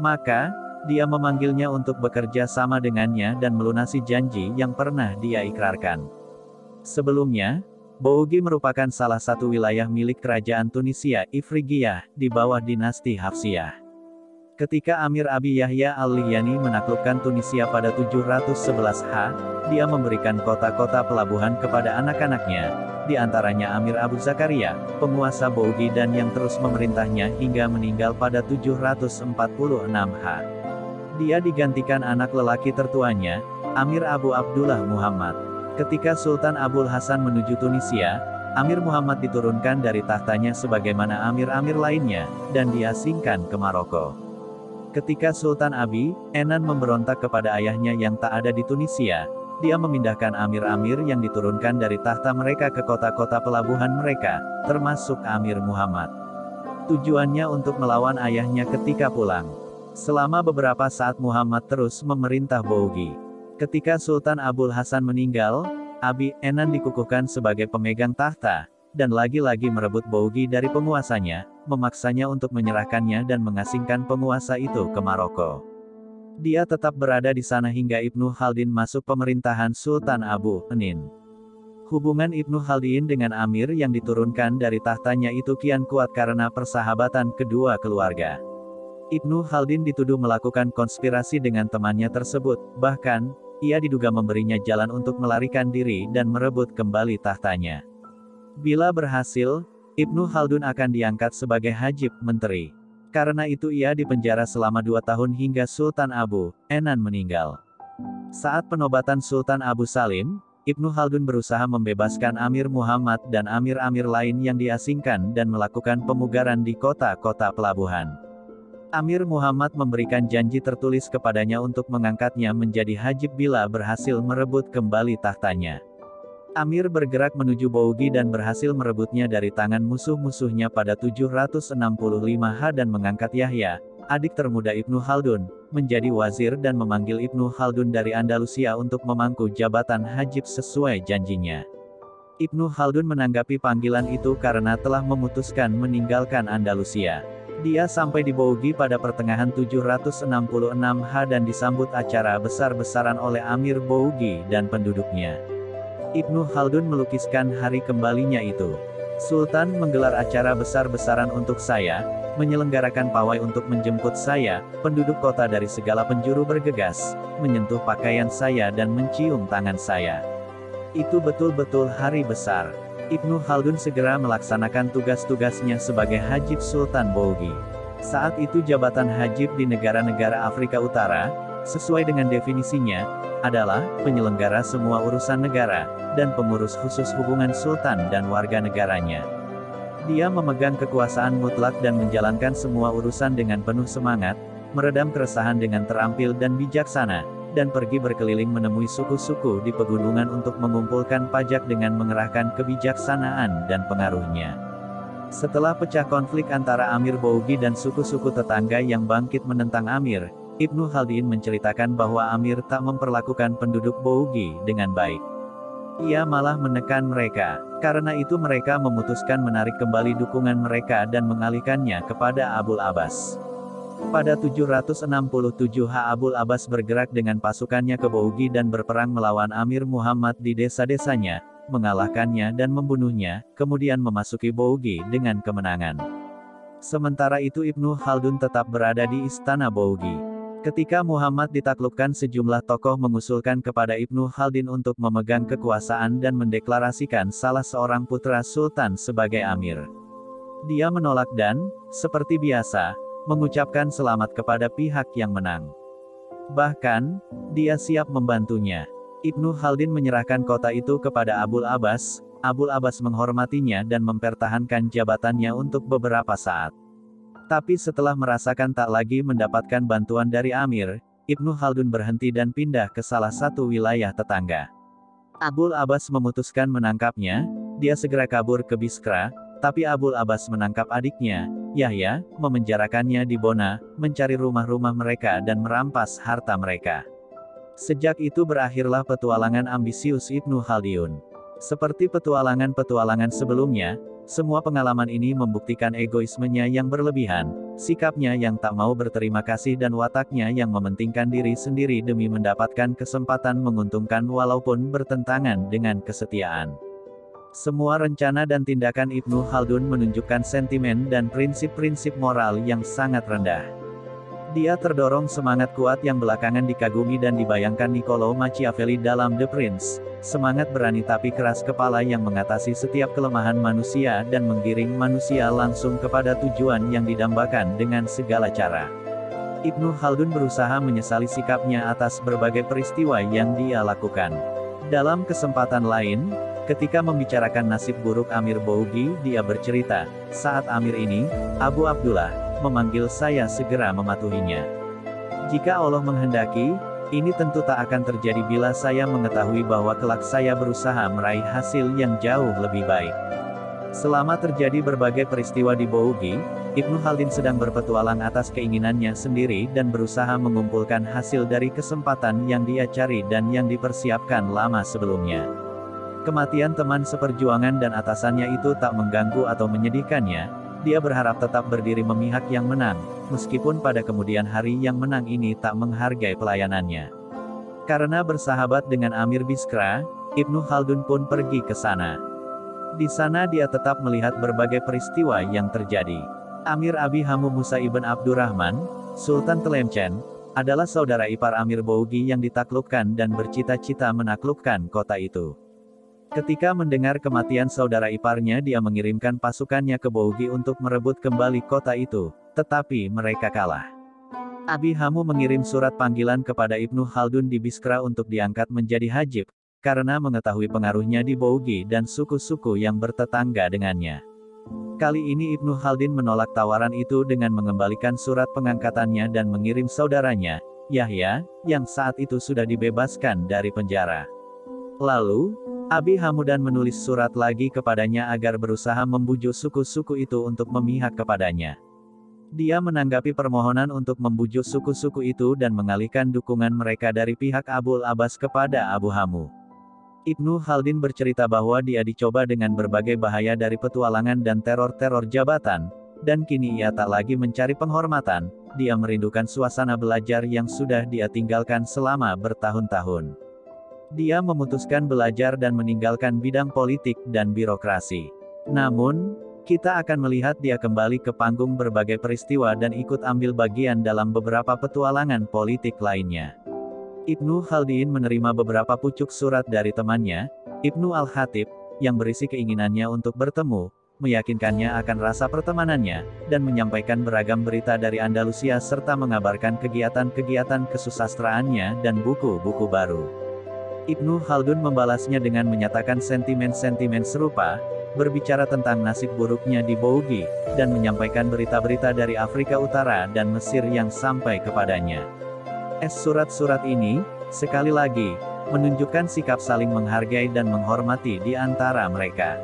Maka, dia memanggilnya untuk bekerja sama dengannya dan melunasi janji yang pernah dia ikrarkan. Sebelumnya, Bougi merupakan salah satu wilayah milik kerajaan Tunisia, Ifriqiyah, di bawah dinasti Hafsiyah. Ketika Amir Abi Yahya al-Lihyani menaklukkan Tunisia pada 711 H, dia memberikan kota-kota pelabuhan kepada anak-anaknya, di antaranya Amir Abu Zakaria, penguasa Bougi dan yang terus memerintahnya hingga meninggal pada 746 H. Dia digantikan anak lelaki tertuanya, Amir Abu Abdullah Muhammad. Ketika Sultan Abul Hasan menuju Tunisia, Amir Muhammad diturunkan dari tahtanya sebagaimana amir-amir lainnya, dan diasingkan ke Maroko. Ketika Sultan Abi, Enan memberontak kepada ayahnya yang tak ada di Tunisia, dia memindahkan amir-amir yang diturunkan dari tahta mereka ke kota-kota pelabuhan mereka, termasuk Amir Muhammad. Tujuannya untuk melawan ayahnya ketika pulang. Selama beberapa saat Muhammad terus memerintah Bougi. Ketika Sultan Abul Hasan meninggal, Abi Enan dikukuhkan sebagai pemegang tahta, dan lagi-lagi merebut Bougi dari penguasanya, memaksanya untuk menyerahkannya dan mengasingkan penguasa itu ke Maroko. Dia tetap berada di sana hingga Ibnu Khaldun masuk pemerintahan Sultan Abu Nin. Hubungan Ibnu Khaldun dengan Amir yang diturunkan dari tahtanya itu kian kuat karena persahabatan kedua keluarga. Ibnu Khaldun dituduh melakukan konspirasi dengan temannya tersebut, bahkan, ia diduga memberinya jalan untuk melarikan diri dan merebut kembali tahtanya. Bila berhasil, Ibnu Khaldun akan diangkat sebagai Hajib Menteri. Karena itu ia dipenjara selama 2 tahun hingga Sultan Abu Enan meninggal. Saat penobatan Sultan Abu Salim, Ibnu Khaldun berusaha membebaskan Amir Muhammad dan amir-amir lain yang diasingkan dan melakukan pemugaran di kota-kota pelabuhan. Amir Muhammad memberikan janji tertulis kepadanya untuk mengangkatnya menjadi Hajib bila berhasil merebut kembali tahtanya. Amir bergerak menuju Bougie dan berhasil merebutnya dari tangan musuh-musuhnya pada 765 dan mengangkat Yahya, adik termuda Ibnu Khaldun, menjadi wazir dan memanggil Ibnu Khaldun dari Andalusia untuk memangku jabatan Hajib sesuai janjinya. Ibnu Khaldun menanggapi panggilan itu karena telah memutuskan meninggalkan Andalusia. Dia sampai di Bougie pada pertengahan 766 dan disambut acara besar-besaran oleh Amir Bougie dan penduduknya. Ibnu Khaldun melukiskan hari kembalinya itu. Sultan menggelar acara besar-besaran untuk saya, menyelenggarakan pawai untuk menjemput saya, penduduk kota dari segala penjuru bergegas, menyentuh pakaian saya dan mencium tangan saya. Itu betul-betul hari besar. Ibnu Khaldun segera melaksanakan tugas-tugasnya sebagai Hajib Sultan Bougie. Saat itu jabatan Hajib di negara-negara Afrika Utara, sesuai dengan definisinya, adalah penyelenggara semua urusan negara, dan pengurus khusus hubungan sultan dan warga negaranya. Dia memegang kekuasaan mutlak dan menjalankan semua urusan dengan penuh semangat, meredam keresahan dengan terampil dan bijaksana, dan pergi berkeliling menemui suku-suku di pegunungan untuk mengumpulkan pajak dengan mengerahkan kebijaksanaan dan pengaruhnya. Setelah pecah konflik antara Amir Bougie dan suku-suku tetangga yang bangkit menentang Amir, Ibnu Khaldun menceritakan bahwa Amir tak memperlakukan penduduk Bougie dengan baik. Ia malah menekan mereka. Karena itu mereka memutuskan menarik kembali dukungan mereka dan mengalihkannya kepada Abul Abbas. Pada 767 Abul Abbas bergerak dengan pasukannya ke Bougie dan berperang melawan Amir Muhammad di desa-desanya, mengalahkannya dan membunuhnya, kemudian memasuki Bougie dengan kemenangan. Sementara itu Ibnu Khaldun tetap berada di istana Bougie. Ketika Muhammad ditaklukkan, sejumlah tokoh mengusulkan kepada Ibnu Khaldun untuk memegang kekuasaan dan mendeklarasikan salah seorang putra sultan sebagai amir. Dia menolak dan, seperti biasa, mengucapkan selamat kepada pihak yang menang. Bahkan, dia siap membantunya. Ibnu Khaldun menyerahkan kota itu kepada Abul Abbas. Abul Abbas menghormatinya dan mempertahankan jabatannya untuk beberapa saat. Tapi setelah merasakan tak lagi mendapatkan bantuan dari Amir, Ibnu Khaldun berhenti dan pindah ke salah satu wilayah tetangga. Abul Abbas memutuskan menangkapnya, dia segera kabur ke Biskra, tapi Abul Abbas menangkap adiknya, Yahya, memenjarakannya di Bona, mencari rumah-rumah mereka dan merampas harta mereka. Sejak itu berakhirlah petualangan ambisius Ibnu Khaldun. Seperti petualangan-petualangan sebelumnya, semua pengalaman ini membuktikan egoismenya yang berlebihan, sikapnya yang tak mau berterima kasih dan wataknya yang mementingkan diri sendiri demi mendapatkan kesempatan menguntungkan walaupun bertentangan dengan kesetiaan. Semua rencana dan tindakan Ibnu Khaldun menunjukkan sentimen dan prinsip-prinsip moral yang sangat rendah. Dia terdorong semangat kuat yang belakangan dikagumi dan dibayangkan Niccolo Machiavelli dalam The Prince, semangat berani tapi keras kepala yang mengatasi setiap kelemahan manusia dan menggiring manusia langsung kepada tujuan yang didambakan dengan segala cara. Ibnu Khaldun berusaha menyesali sikapnya atas berbagai peristiwa yang dia lakukan. Dalam kesempatan lain, ketika membicarakan nasib buruk Amir Bougie, dia bercerita, saat Amir ini, Abu Abdullah, memanggil saya segera mematuhinya. Jika Allah menghendaki, ini tentu tak akan terjadi bila saya mengetahui bahwa kelak saya berusaha meraih hasil yang jauh lebih baik. Selama terjadi berbagai peristiwa di Bougie, Ibnu Khaldun sedang berpetualang atas keinginannya sendiri dan berusaha mengumpulkan hasil dari kesempatan yang dia cari dan yang dipersiapkan lama sebelumnya. Kematian teman seperjuangan dan atasannya itu tak mengganggu atau menyedihkannya. Dia berharap tetap berdiri memihak yang menang, meskipun pada kemudian hari yang menang ini tak menghargai pelayanannya. Karena bersahabat dengan Amir Biskra, Ibnu Khaldun pun pergi ke sana. Di sana dia tetap melihat berbagai peristiwa yang terjadi. Amir Abi Hamu Musa ibn Abdurrahman, Sultan Tlemcen, adalah saudara ipar Amir Bougi yang ditaklukkan dan bercita-cita menaklukkan kota itu. Ketika mendengar kematian saudara iparnya, dia mengirimkan pasukannya ke Bougi untuk merebut kembali kota itu, tetapi mereka kalah. Abi Hamu mengirim surat panggilan kepada Ibnu Khaldun di Biskra untuk diangkat menjadi hajib, karena mengetahui pengaruhnya di Bougi dan suku-suku yang bertetangga dengannya. Kali ini Ibnu Khaldun menolak tawaran itu dengan mengembalikan surat pengangkatannya dan mengirim saudaranya, Yahya, yang saat itu sudah dibebaskan dari penjara. Lalu, Abi Hamudan menulis surat lagi kepadanya agar berusaha membujuk suku-suku itu untuk memihak kepadanya. Dia menanggapi permohonan untuk membujuk suku-suku itu dan mengalihkan dukungan mereka dari pihak Abul Abbas kepada Abu Hamu. Ibnu Khaldun bercerita bahwa dia dicoba dengan berbagai bahaya dari petualangan dan teror-teror jabatan, dan kini ia tak lagi mencari penghormatan, dia merindukan suasana belajar yang sudah dia tinggalkan selama bertahun-tahun. Dia memutuskan belajar dan meninggalkan bidang politik dan birokrasi. Namun, kita akan melihat dia kembali ke panggung berbagai peristiwa dan ikut ambil bagian dalam beberapa petualangan politik lainnya. Ibnu Khaldun menerima beberapa pucuk surat dari temannya, Ibnu Al-Khatib, yang berisi keinginannya untuk bertemu, meyakinkannya akan rasa pertemanannya, dan menyampaikan beragam berita dari Andalusia serta mengabarkan kegiatan-kegiatan kesusastraannya dan buku-buku baru. Ibnu Khaldun membalasnya dengan menyatakan sentimen-sentimen serupa, berbicara tentang nasib buruknya di Bougi, dan menyampaikan berita-berita dari Afrika Utara dan Mesir yang sampai kepadanya. Surat-surat ini, sekali lagi, menunjukkan sikap saling menghargai dan menghormati di antara mereka.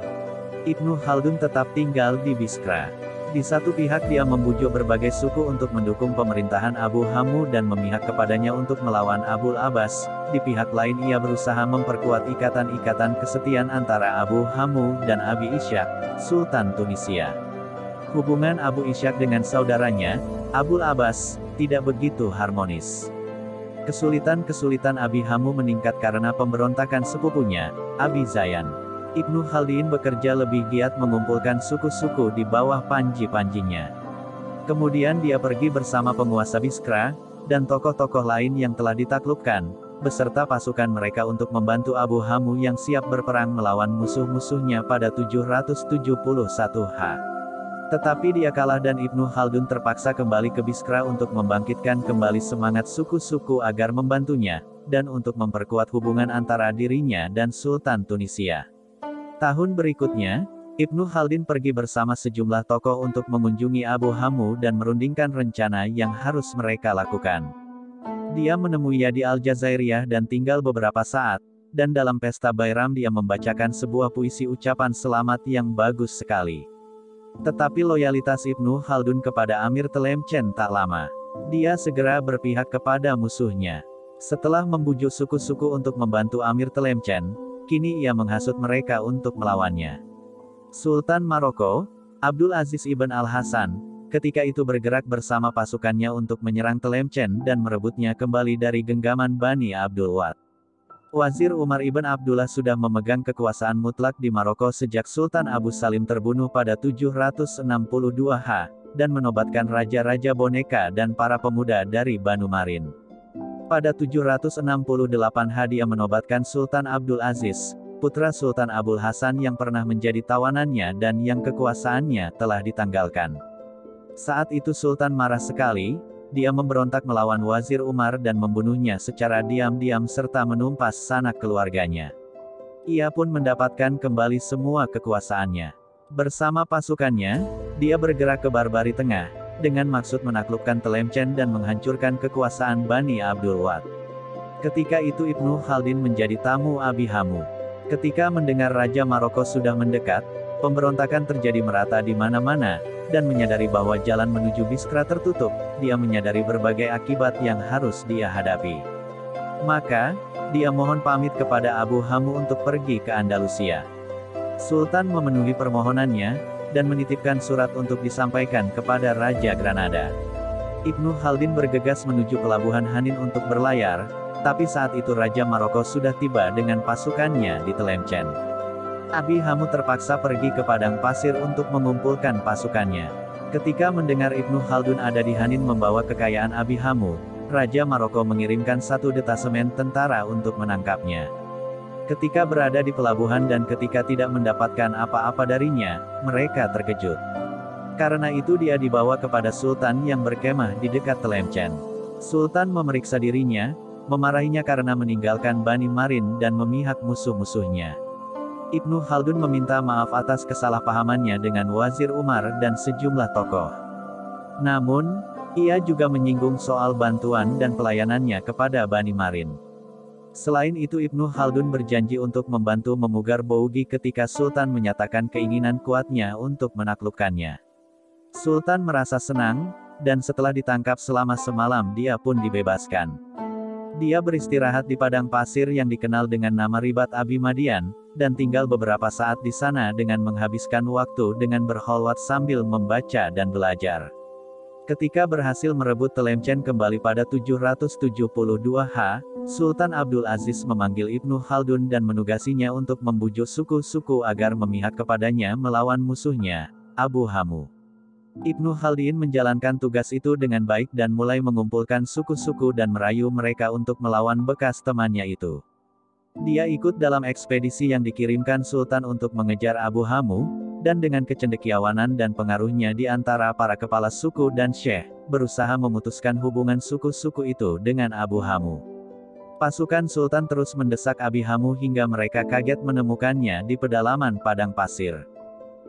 Ibnu Khaldun tetap tinggal di Biskra. Di satu pihak dia membujuk berbagai suku untuk mendukung pemerintahan Abu Hamu dan memihak kepadanya untuk melawan Abul Abbas, di pihak lain ia berusaha memperkuat ikatan-ikatan kesetiaan antara Abu Hamu dan Abi Ishaq, Sultan Tunisia. Hubungan Abu Ishaq dengan saudaranya, Abul Abbas, tidak begitu harmonis. Kesulitan-kesulitan Abi Hamu meningkat karena pemberontakan sepupunya, Abi Zayan. Ibnu Khaldun bekerja lebih giat mengumpulkan suku-suku di bawah panji-panjinya. Kemudian dia pergi bersama penguasa Biskra, dan tokoh-tokoh lain yang telah ditaklukkan, beserta pasukan mereka untuk membantu Abu Hamu yang siap berperang melawan musuh-musuhnya pada 771 H. Tetapi dia kalah dan Ibnu Khaldun terpaksa kembali ke Biskra untuk membangkitkan kembali semangat suku-suku agar membantunya, dan untuk memperkuat hubungan antara dirinya dan Sultan Tunisia. Tahun berikutnya, Ibnu Khaldun pergi bersama sejumlah tokoh untuk mengunjungi Abu Hamu dan merundingkan rencana yang harus mereka lakukan. Dia menemuinya di Aljazairiyah dan tinggal beberapa saat, dan dalam pesta Bairam dia membacakan sebuah puisi ucapan selamat yang bagus sekali. Tetapi loyalitas Ibnu Khaldun kepada Amir Tlemcen tak lama. Dia segera berpihak kepada musuhnya. Setelah membujuk suku-suku untuk membantu Amir Tlemcen, kini ia menghasut mereka untuk melawannya. Sultan Maroko, Abdul Aziz ibn Al-Hasan, ketika itu bergerak bersama pasukannya untuk menyerang Tlemcen dan merebutnya kembali dari genggaman Bani Abdul Wad. Wazir Umar ibn Abdullah sudah memegang kekuasaan mutlak di Maroko sejak Sultan Abu Salim terbunuh pada 762 H, dan menobatkan raja-raja boneka dan para pemuda dari Banu Marin. Pada 768 H dia menobatkan Sultan Abdul Aziz, putra Sultan Abul Hasan yang pernah menjadi tawanannya dan yang kekuasaannya telah ditanggalkan. Saat itu Sultan marah sekali. Dia memberontak melawan Wazir Umar dan membunuhnya secara diam-diam serta menumpas sanak keluarganya. Ia pun mendapatkan kembali semua kekuasaannya. Bersama pasukannya, dia bergerak ke Barbari Tengah, dengan maksud menaklukkan Tlemcen dan menghancurkan kekuasaan Bani Abdul Wad. Ketika itu Ibnu Khaldun menjadi tamu Abi Hamu. Ketika mendengar Raja Maroko sudah mendekat, pemberontakan terjadi merata di mana-mana, dan menyadari bahwa jalan menuju Biskra tertutup, dia menyadari berbagai akibat yang harus dia hadapi. Maka, dia mohon pamit kepada Abu Hamu untuk pergi ke Andalusia. Sultan memenuhi permohonannya, dan menitipkan surat untuk disampaikan kepada Raja Granada. Ibnu Khaldun bergegas menuju pelabuhan Hanin untuk berlayar, Tapi saat itu Raja Maroko sudah tiba dengan pasukannya di Tlemcen. Abi Hamu terpaksa pergi ke padang pasir untuk mengumpulkan pasukannya. Ketika mendengar Ibnu Khaldun ada di Hanin membawa kekayaan Abi Hamu, Raja Maroko mengirimkan satu detasemen tentara untuk menangkapnya. Ketika berada di pelabuhan dan ketika tidak mendapatkan apa-apa darinya, mereka terkejut. Karena itu dia dibawa kepada Sultan yang berkemah di dekat Tlemcen. Sultan memeriksa dirinya, memarahinya karena meninggalkan Bani Marin dan memihak musuh-musuhnya. Ibnu Khaldun meminta maaf atas kesalahpahamannya dengan Wazir Umar dan sejumlah tokoh. Namun, ia juga menyinggung soal bantuan dan pelayanannya kepada Bani Marin. Selain itu Ibnu Khaldun berjanji untuk membantu memugar Bougi ketika Sultan menyatakan keinginan kuatnya untuk menaklukkannya. Sultan merasa senang, dan setelah ditangkap selama semalam dia pun dibebaskan. Dia beristirahat di padang pasir yang dikenal dengan nama Ribat Abi Madian, dan tinggal beberapa saat di sana dengan menghabiskan waktu dengan berkholwat sambil membaca dan belajar. Ketika berhasil merebut Tlemcen kembali pada 772 Sultan Abdul Aziz memanggil Ibnu Khaldun dan menugasinya untuk membujuk suku-suku agar memihak kepadanya melawan musuhnya, Abu Hamu. Ibnu Khaldun menjalankan tugas itu dengan baik dan mulai mengumpulkan suku-suku dan merayu mereka untuk melawan bekas temannya itu. Dia ikut dalam ekspedisi yang dikirimkan Sultan untuk mengejar Abu Hamu, dan dengan kecendekiawanan dan pengaruhnya di antara para kepala suku dan syekh, berusaha memutuskan hubungan suku-suku itu dengan Abu Hamu. Pasukan Sultan terus mendesak Abi Hamu hingga mereka kaget menemukannya di pedalaman padang pasir.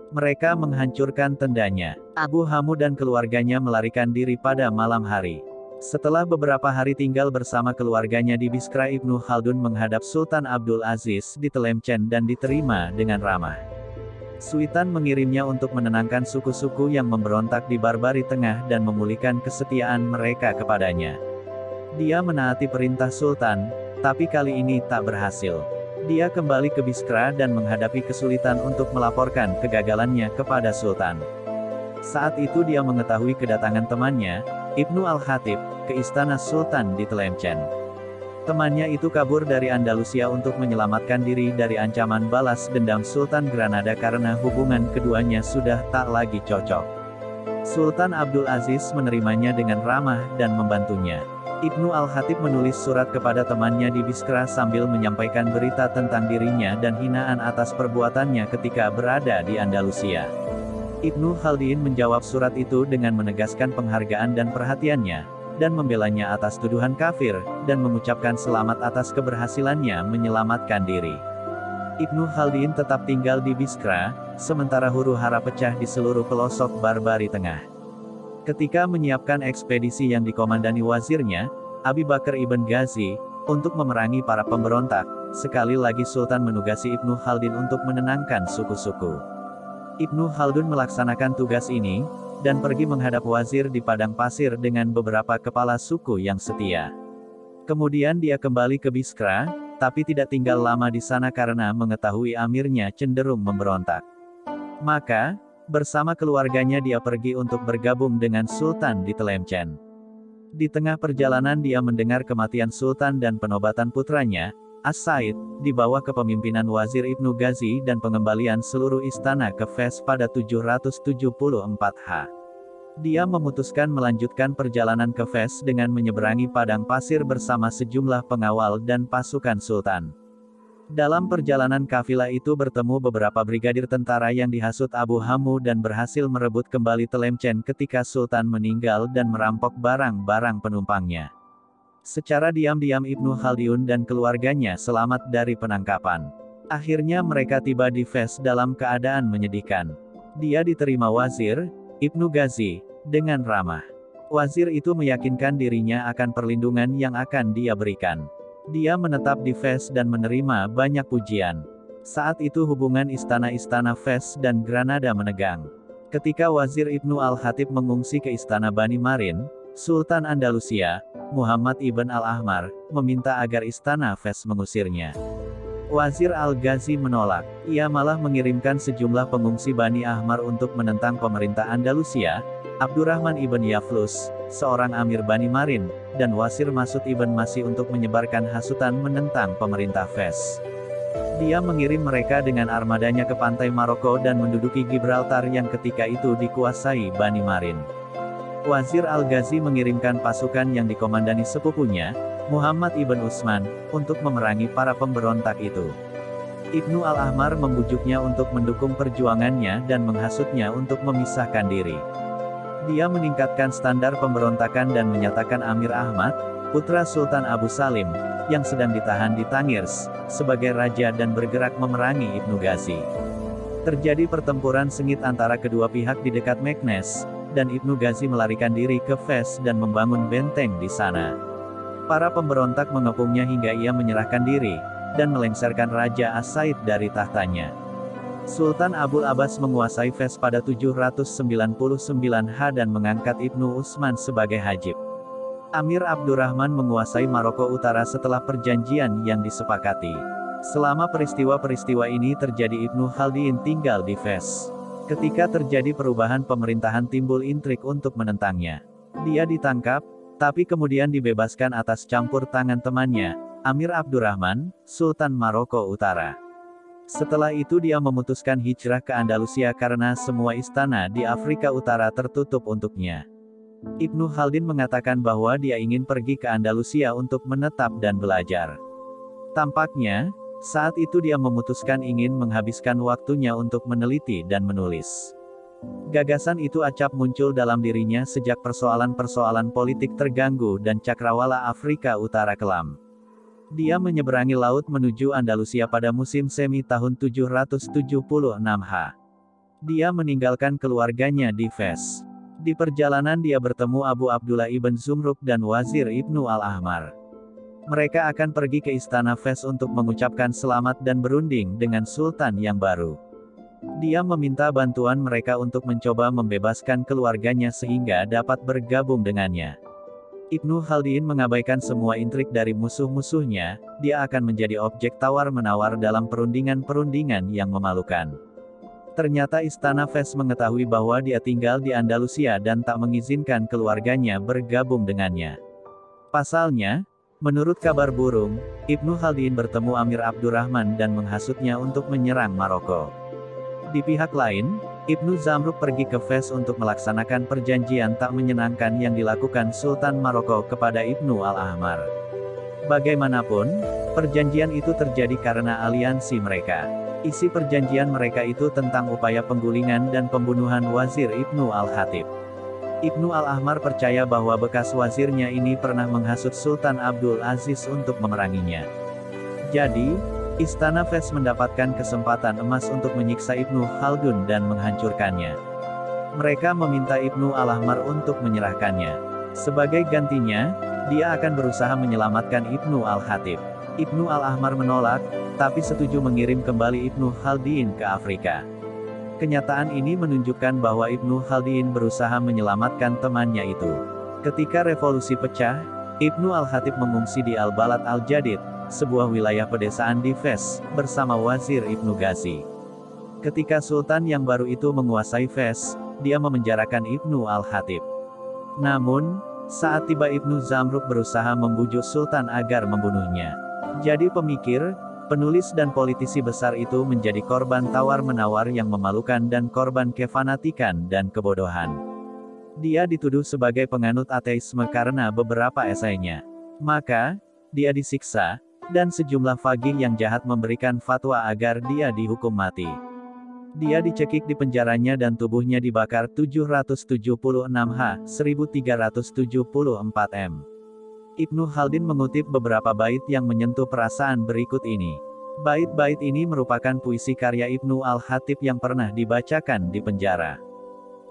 Mereka menghancurkan tendanya. Abu Hamu dan keluarganya melarikan diri pada malam hari. Setelah beberapa hari tinggal bersama keluarganya di Biskra, Ibnu Khaldun menghadap Sultan Abdul Aziz di Tlemcen dan diterima dengan ramah. Sultan mengirimnya untuk menenangkan suku-suku yang memberontak di Barbari Tengah dan memulihkan kesetiaan mereka kepadanya. Dia menaati perintah Sultan, tapi kali ini tak berhasil. Dia kembali ke Biskra dan menghadapi kesulitan untuk melaporkan kegagalannya kepada Sultan. Saat itu dia mengetahui kedatangan temannya, Ibnu Al-Khatib, ke istana Sultan di Tlemcen. Temannya itu kabur dari Andalusia untuk menyelamatkan diri dari ancaman balas dendam Sultan Granada karena hubungan keduanya sudah tak lagi cocok. Sultan Abdul Aziz menerimanya dengan ramah dan membantunya. Ibnu Al-Khatib menulis surat kepada temannya di Biskra sambil menyampaikan berita tentang dirinya dan hinaan atas perbuatannya ketika berada di Andalusia. Ibnu Khaldun menjawab surat itu dengan menegaskan penghargaan dan perhatiannya, dan membelanya atas tuduhan kafir, dan mengucapkan selamat atas keberhasilannya menyelamatkan diri. Ibnu Khaldun tetap tinggal di Biskra, sementara huru-hara pecah di seluruh pelosok Barbari Tengah. Ketika menyiapkan ekspedisi yang dikomandani wazirnya, Abi Bakar ibn Ghazi, untuk memerangi para pemberontak, sekali lagi Sultan menugasi Ibnu Khaldun untuk menenangkan suku-suku. Ibnu Khaldun melaksanakan tugas ini, dan pergi menghadap wazir di padang pasir dengan beberapa kepala suku yang setia. Kemudian dia kembali ke Biskra, tapi tidak tinggal lama di sana karena mengetahui amirnya cenderung memberontak. Maka, bersama keluarganya dia pergi untuk bergabung dengan Sultan di Tlemcen. Di tengah perjalanan dia mendengar kematian Sultan dan penobatan putranya, As-Said, di bawah kepemimpinan Wazir Ibnu Ghazi dan pengembalian seluruh istana ke Fes pada 774 Dia memutuskan melanjutkan perjalanan ke Fes dengan menyeberangi padang pasir bersama sejumlah pengawal dan pasukan Sultan. Dalam perjalanan kafilah itu bertemu beberapa brigadir tentara yang dihasut Abu Hamu dan berhasil merebut kembali Tlemcen ketika Sultan meninggal dan merampok barang-barang penumpangnya. Secara diam-diam Ibnu Khaldun dan keluarganya selamat dari penangkapan. Akhirnya mereka tiba di Fes dalam keadaan menyedihkan. Dia diterima Wazir, Ibnu Ghazi, dengan ramah. Wazir itu meyakinkan dirinya akan perlindungan yang akan dia berikan. Dia menetap di Fes dan menerima banyak pujian. Saat itu hubungan istana-istana Fes dan Granada menegang. Ketika Wazir Ibnu Al-Khatib mengungsi ke istana Bani Marin, Sultan Andalusia, Muhammad ibn Al-Ahmar, meminta agar istana Fes mengusirnya. Wazir Al-Ghazi menolak. Ia malah mengirimkan sejumlah pengungsi Bani Ahmar untuk menentang pemerintah Andalusia, Abdurrahman ibn Yaflus, seorang amir Bani Marin, dan Wasir Masud ibn Masih untuk menyebarkan hasutan menentang pemerintah Fez. Dia mengirim mereka dengan armadanya ke pantai Maroko dan menduduki Gibraltar yang ketika itu dikuasai Bani Marin. Wazir Al-Ghazi mengirimkan pasukan yang dikomandani sepupunya, Muhammad ibn Utsman, untuk memerangi para pemberontak itu. Ibnu Al-Ahmar membujuknya untuk mendukung perjuangannya dan menghasutnya untuk memisahkan diri. Dia meningkatkan standar pemberontakan dan menyatakan Amir Ahmad, putra Sultan Abu Salim, yang sedang ditahan di Tangiers, sebagai raja dan bergerak memerangi Ibnu Ghazi. Terjadi pertempuran sengit antara kedua pihak di dekat Meknes, dan Ibnu Ghazi melarikan diri ke Fez dan membangun benteng di sana. Para pemberontak mengepungnya hingga ia menyerahkan diri, dan melengsarkan Raja As-Said dari tahtanya. Sultan Abul Abbas menguasai Fez pada 799 dan mengangkat Ibnu Utsman sebagai Hajib. Amir Abdurrahman menguasai Maroko Utara setelah perjanjian yang disepakati. Selama peristiwa-peristiwa ini terjadi, Ibnu Khaldun tinggal di Fez. Ketika terjadi perubahan pemerintahan, timbul intrik untuk menentangnya. Dia ditangkap, tapi kemudian dibebaskan atas campur tangan temannya, Amir Abdurrahman, Sultan Maroko Utara. Setelah itu dia memutuskan hijrah ke Andalusia karena semua istana di Afrika Utara tertutup untuknya. Ibnu Khaldun mengatakan bahwa dia ingin pergi ke Andalusia untuk menetap dan belajar. Tampaknya, saat itu dia memutuskan ingin menghabiskan waktunya untuk meneliti dan menulis. Gagasan itu acap muncul dalam dirinya sejak persoalan-persoalan politik terganggu dan cakrawala Afrika Utara kelam. Dia menyeberangi laut menuju Andalusia pada musim semi tahun 776 H. Dia meninggalkan keluarganya di Fez. Di perjalanan dia bertemu Abu Abdullah ibn Zumruk dan Wazir Ibnu Al-Ahmar. Mereka akan pergi ke istana Fez untuk mengucapkan selamat dan berunding dengan Sultan yang baru. Dia meminta bantuan mereka untuk mencoba membebaskan keluarganya sehingga dapat bergabung dengannya. Ibnu Khaldun mengabaikan semua intrik dari musuh-musuhnya, dia akan menjadi objek tawar-menawar dalam perundingan-perundingan yang memalukan. Ternyata istana Fez mengetahui bahwa dia tinggal di Andalusia dan tak mengizinkan keluarganya bergabung dengannya. Pasalnya, menurut kabar burung, Ibnu Khaldun bertemu Amir Abdurrahman dan menghasutnya untuk menyerang Maroko. Di pihak lain, Ibnu Zamruk pergi ke Fez untuk melaksanakan perjanjian tak menyenangkan yang dilakukan Sultan Maroko kepada Ibnu Al-Ahmar. Bagaimanapun, perjanjian itu terjadi karena aliansi mereka. Isi perjanjian mereka itu tentang upaya penggulingan dan pembunuhan Wazir Ibnu Al-Khatib. Ibnu Al-Ahmar percaya bahwa bekas wazirnya ini pernah menghasut Sultan Abdul Aziz untuk memeranginya. Jadi, Istana Fez mendapatkan kesempatan emas untuk menyiksa Ibnu Khaldun dan menghancurkannya. Mereka meminta Ibnu Al-Ahmar untuk menyerahkannya. Sebagai gantinya, dia akan berusaha menyelamatkan Ibnu Al-Khatib. Ibnu Al-Ahmar menolak, tapi setuju mengirim kembali Ibnu Khaldun ke Afrika. Kenyataan ini menunjukkan bahwa Ibnu Khaldun berusaha menyelamatkan temannya itu. Ketika revolusi pecah, Ibnu Al-Khatib mengungsi di Al-Balad Al-Jadid, sebuah wilayah pedesaan di Fez, bersama Wazir Ibnu Ghazi. Ketika Sultan yang baru itu menguasai Fez, dia memenjarakan Ibnu Al-Khatib. Namun, saat tiba Ibnu Zamruk berusaha membujuk Sultan agar membunuhnya. Jadi pemikir, penulis dan politisi besar itu menjadi korban tawar-menawar yang memalukan dan korban kefanatikan dan kebodohan. Dia dituduh sebagai penganut ateisme karena beberapa esainya. Maka, dia disiksa, dan sejumlah faqih yang jahat memberikan fatwa agar dia dihukum mati. Dia dicekik di penjaranya dan tubuhnya dibakar 776 H, 1374 M. Ibnu Khaldun mengutip beberapa bait yang menyentuh perasaan berikut ini. Bait-bait ini merupakan puisi karya Ibnu Al-Khatib yang pernah dibacakan di penjara.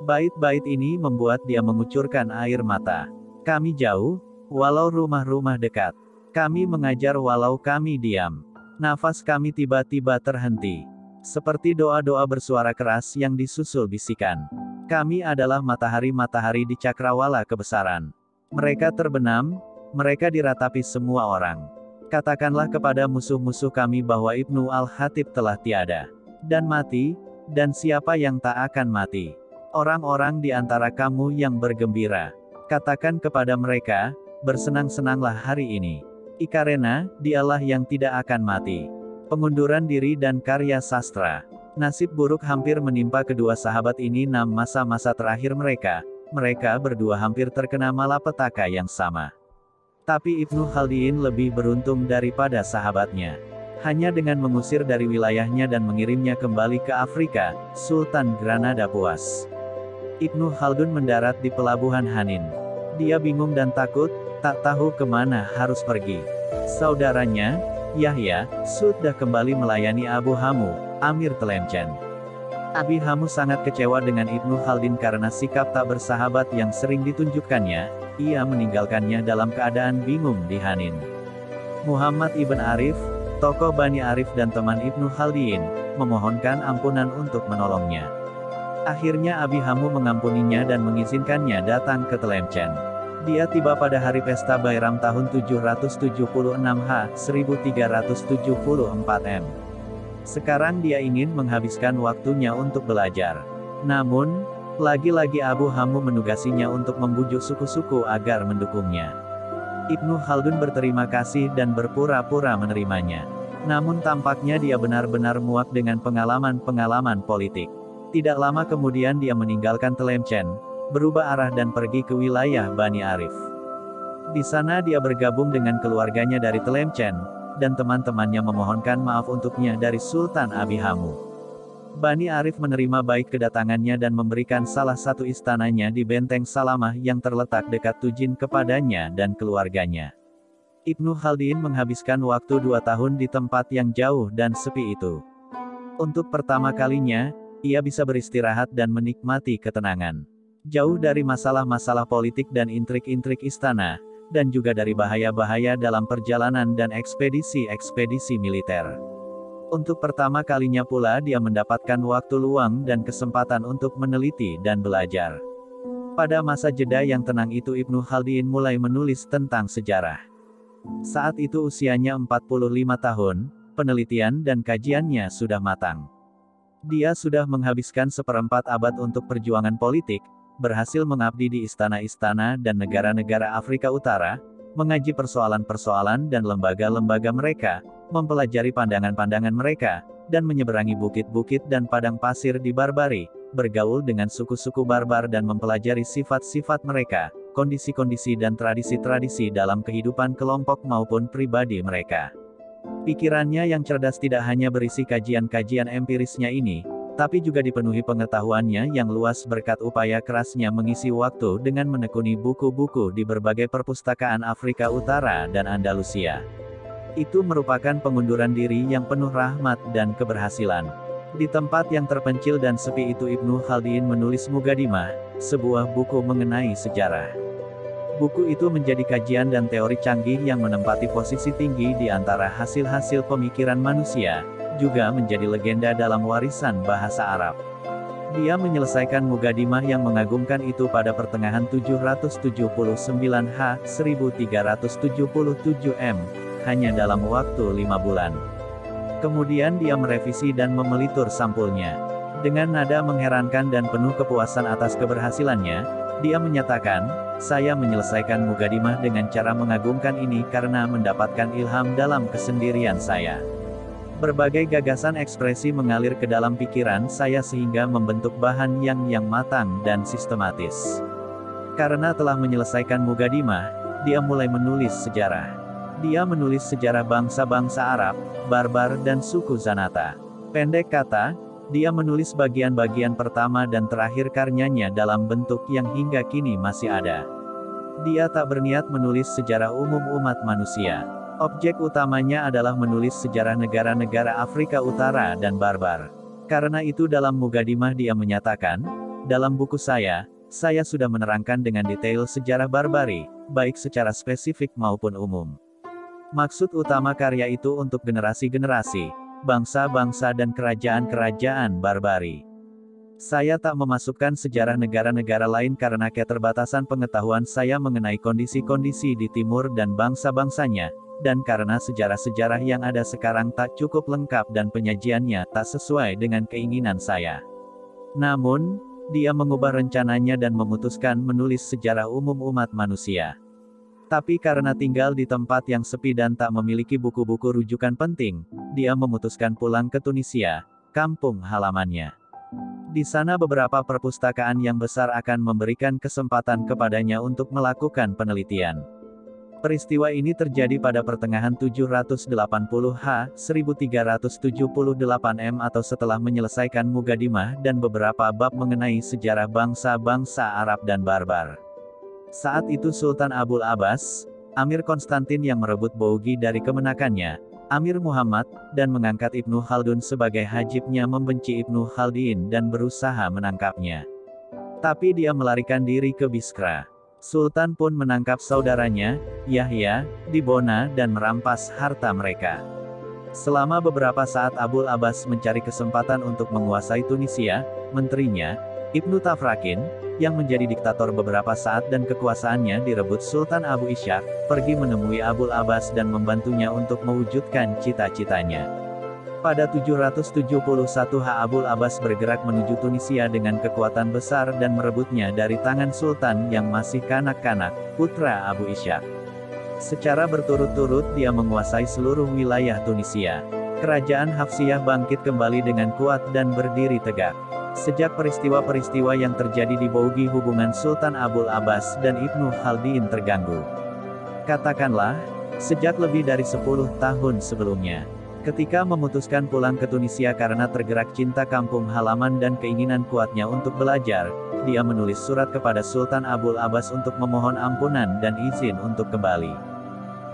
Bait-bait ini membuat dia mengucurkan air mata. Kami jauh, walau rumah-rumah dekat. Kami mengajar walau kami diam. Nafas kami tiba-tiba terhenti. Seperti doa-doa bersuara keras yang disusul bisikan. Kami adalah matahari-matahari di cakrawala kebesaran. Mereka terbenam, mereka diratapi semua orang. Katakanlah kepada musuh-musuh kami bahwa Ibnu Al-Khatib telah tiada. Dan mati, dan siapa yang tak akan mati? Orang-orang di antara kamu yang bergembira. Katakan kepada mereka, bersenang-senanglah hari ini. Karena, dialah yang tidak akan mati. Pengunduran diri dan karya sastra. Nasib buruk hampir menimpa kedua sahabat ini 6 masa-masa terakhir mereka. Mereka berdua hampir terkena malapetaka yang sama. Tapi Ibnu Khaldun lebih beruntung daripada sahabatnya. Hanya dengan mengusir dari wilayahnya dan mengirimnya kembali ke Afrika, Sultan Granada puas. Ibnu Khaldun mendarat di pelabuhan Hanin. Dia bingung dan takut, tak tahu kemana harus pergi. Saudaranya, Yahya, sudah kembali melayani Abu Hamu, Amir Tlemcen. Abi Hamu sangat kecewa dengan Ibnu Khaldun karena sikap tak bersahabat yang sering ditunjukkannya. Ia meninggalkannya dalam keadaan bingung di Hanin. Muhammad ibn Arif, tokoh Bani Arif dan teman Ibnu Khaldun, memohonkan ampunan untuk menolongnya. Akhirnya Abi Hamu mengampuninya dan mengizinkannya datang ke Tlemcen. Dia tiba pada hari pesta Bairam tahun 776 H, 1374 M. Sekarang dia ingin menghabiskan waktunya untuk belajar. Namun, lagi-lagi Abu Hamu menugasinya untuk membujuk suku-suku agar mendukungnya. Ibnu Khaldun berterima kasih dan berpura-pura menerimanya. Namun tampaknya dia benar-benar muak dengan pengalaman-pengalaman politik. Tidak lama kemudian dia meninggalkan Tlemcen, berubah arah dan pergi ke wilayah Bani Arif. Di sana dia bergabung dengan keluarganya dari Tlemcen, dan teman-temannya memohonkan maaf untuknya dari Sultan Abi Hamu. Bani Arif menerima baik kedatangannya dan memberikan salah satu istananya di Benteng Salamah yang terletak dekat Tujin kepadanya dan keluarganya. Ibnu Khaldun menghabiskan waktu 2 tahun di tempat yang jauh dan sepi itu. Untuk pertama kalinya, ia bisa beristirahat dan menikmati ketenangan. Jauh dari masalah-masalah politik dan intrik-intrik istana, dan juga dari bahaya-bahaya dalam perjalanan dan ekspedisi-ekspedisi militer. Untuk pertama kalinya pula dia mendapatkan waktu luang dan kesempatan untuk meneliti dan belajar. Pada masa jeda yang tenang itu Ibnu Khaldun mulai menulis tentang sejarah. Saat itu usianya 45 tahun, penelitian dan kajiannya sudah matang. Dia sudah menghabiskan seperempat abad untuk perjuangan politik, berhasil mengabdi di istana-istana dan negara-negara Afrika Utara, mengaji persoalan-persoalan dan lembaga-lembaga mereka, mempelajari pandangan-pandangan mereka, dan menyeberangi bukit-bukit dan padang pasir di Barbari, bergaul dengan suku-suku barbar dan mempelajari sifat-sifat mereka, kondisi-kondisi dan tradisi-tradisi dalam kehidupan kelompok maupun pribadi mereka. Pikirannya yang cerdas tidak hanya berisi kajian-kajian empirisnya ini, tapi juga dipenuhi pengetahuannya yang luas berkat upaya kerasnya mengisi waktu dengan menekuni buku-buku di berbagai perpustakaan Afrika Utara dan Andalusia. Itu merupakan pengunduran diri yang penuh rahmat dan keberhasilan. Di tempat yang terpencil dan sepi itu Ibnu Khaldun menulis Muqaddimah, sebuah buku mengenai sejarah. Buku itu menjadi kajian dan teori canggih yang menempati posisi tinggi di antara hasil-hasil pemikiran manusia, juga menjadi legenda dalam warisan bahasa Arab. Dia menyelesaikan Muqaddimah yang mengagumkan itu pada pertengahan 779 H, 1377 M, hanya dalam waktu 5 bulan. Kemudian dia merevisi dan memelitur sampulnya. Dengan nada mengherankan dan penuh kepuasan atas keberhasilannya, dia menyatakan, "Saya menyelesaikan Muqaddimah dengan cara mengagumkan ini karena mendapatkan ilham dalam kesendirian saya. Berbagai gagasan ekspresi mengalir ke dalam pikiran saya sehingga membentuk bahan yang matang dan sistematis." Karena telah menyelesaikan Muqaddimah, dia mulai menulis sejarah. Dia menulis sejarah bangsa-bangsa Arab, Barbar dan suku Zanata. Pendek kata, dia menulis bagian-bagian pertama dan terakhir karyanya dalam bentuk yang hingga kini masih ada. Dia tak berniat menulis sejarah umum umat manusia. Objek utamanya adalah menulis sejarah negara-negara Afrika Utara dan Barbar. Karena itu dalam Muqaddimah dia menyatakan, "Dalam buku saya sudah menerangkan dengan detail sejarah Barbari, baik secara spesifik maupun umum. Maksud utama karya itu untuk generasi-generasi, bangsa-bangsa dan kerajaan-kerajaan Barbari. Saya tak memasukkan sejarah negara-negara lain karena keterbatasan pengetahuan saya mengenai kondisi-kondisi di timur dan bangsa-bangsanya, dan karena sejarah-sejarah yang ada sekarang tak cukup lengkap dan penyajiannya tak sesuai dengan keinginan saya. Namun, dia mengubah rencananya dan memutuskan menulis sejarah umum umat manusia. Tapi karena tinggal di tempat yang sepi dan tak memiliki buku-buku rujukan penting, dia memutuskan pulang ke Tunisia, kampung halamannya. Di sana beberapa perpustakaan yang besar akan memberikan kesempatan kepadanya untuk melakukan penelitian. Peristiwa ini terjadi pada pertengahan 780 H, 1378 M atau setelah menyelesaikan Muqaddimah dan beberapa bab mengenai sejarah bangsa-bangsa Arab dan Barbar. Saat itu Sultan Abul Abbas, Amir Konstantin yang merebut Bougie dari kemenakannya, Amir Muhammad, dan mengangkat Ibnu Khaldun sebagai hajibnya membenci Ibnu Khaldun dan berusaha menangkapnya. Tapi dia melarikan diri ke Biskra. Sultan pun menangkap saudaranya, Yahya, di Bona dan merampas harta mereka. Selama beberapa saat Abul Abbas mencari kesempatan untuk menguasai Tunisia, menterinya, Ibnu Tafrakin, yang menjadi diktator beberapa saat dan kekuasaannya direbut Sultan Abu Ishaq, pergi menemui Abul Abbas dan membantunya untuk mewujudkan cita-citanya. Pada 771 H Abul Abbas bergerak menuju Tunisia dengan kekuatan besar dan merebutnya dari tangan Sultan yang masih kanak-kanak, putra Abu Ishaq. Secara berturut-turut dia menguasai seluruh wilayah Tunisia. Kerajaan Hafsiyah bangkit kembali dengan kuat dan berdiri tegak. Sejak peristiwa-peristiwa yang terjadi di Bougie hubungan Sultan Abul Abbas dan Ibnu Khaldun terganggu. Katakanlah, sejak lebih dari 10 tahun sebelumnya. Ketika memutuskan pulang ke Tunisia karena tergerak cinta kampung halaman dan keinginan kuatnya untuk belajar, dia menulis surat kepada Sultan Abul Abbas untuk memohon ampunan dan izin untuk kembali.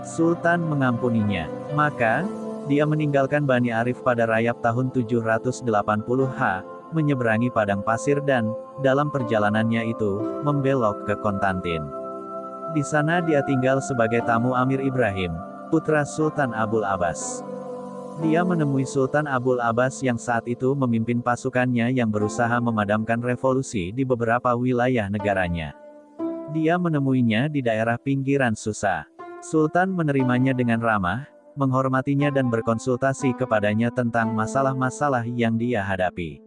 Sultan mengampuninya. Maka, dia meninggalkan Bani Arif pada Rayab tahun 780 H, menyeberangi padang pasir dan, dalam perjalanannya itu, membelok ke Konstantin. Di sana dia tinggal sebagai tamu Amir Ibrahim, putra Sultan Abul Abbas. Dia menemui Sultan Abul Abbas yang saat itu memimpin pasukannya yang berusaha memadamkan revolusi di beberapa wilayah negaranya. Dia menemuinya di daerah pinggiran Susa. Sultan menerimanya dengan ramah, menghormatinya dan berkonsultasi kepadanya tentang masalah-masalah yang dia hadapi.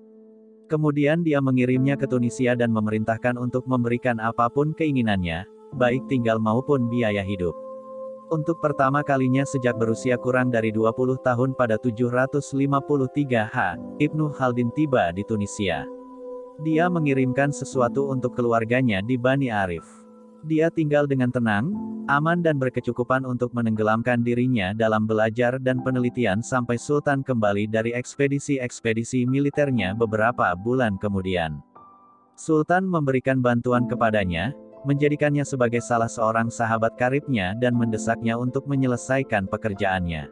Kemudian dia mengirimnya ke Tunisia dan memerintahkan untuk memberikan apapun keinginannya, baik tinggal maupun biaya hidup. Untuk pertama kalinya sejak berusia kurang dari 20 tahun pada 753 H, Ibnu Khaldun tiba di Tunisia. Dia mengirimkan sesuatu untuk keluarganya di Bani Arif. Dia tinggal dengan tenang, aman dan berkecukupan untuk menenggelamkan dirinya dalam belajar dan penelitian sampai Sultan kembali dari ekspedisi-ekspedisi militernya beberapa bulan kemudian. Sultan memberikan bantuan kepadanya, menjadikannya sebagai salah seorang sahabat karibnya dan mendesaknya untuk menyelesaikan pekerjaannya.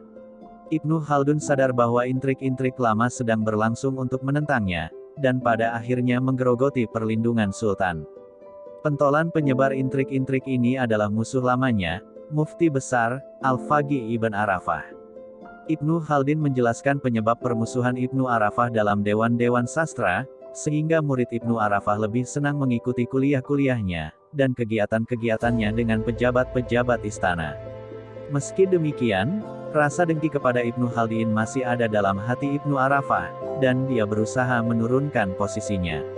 Ibnu Khaldun sadar bahwa intrik-intrik lama sedang berlangsung untuk menentangnya, dan pada akhirnya menggerogoti perlindungan Sultan. Pentolan penyebar intrik-intrik ini adalah musuh lamanya, Mufti Besar, Al-Faqih Ibn Arafah. Ibnu Khaldun menjelaskan penyebab permusuhan Ibnu Arafah dalam dewan-dewan sastra, sehingga murid Ibnu Arafah lebih senang mengikuti kuliah-kuliahnya, dan kegiatan-kegiatannya dengan pejabat-pejabat istana. Meski demikian, rasa dengki kepada Ibnu Khaldun masih ada dalam hati Ibnu Arafah, dan dia berusaha menurunkan posisinya.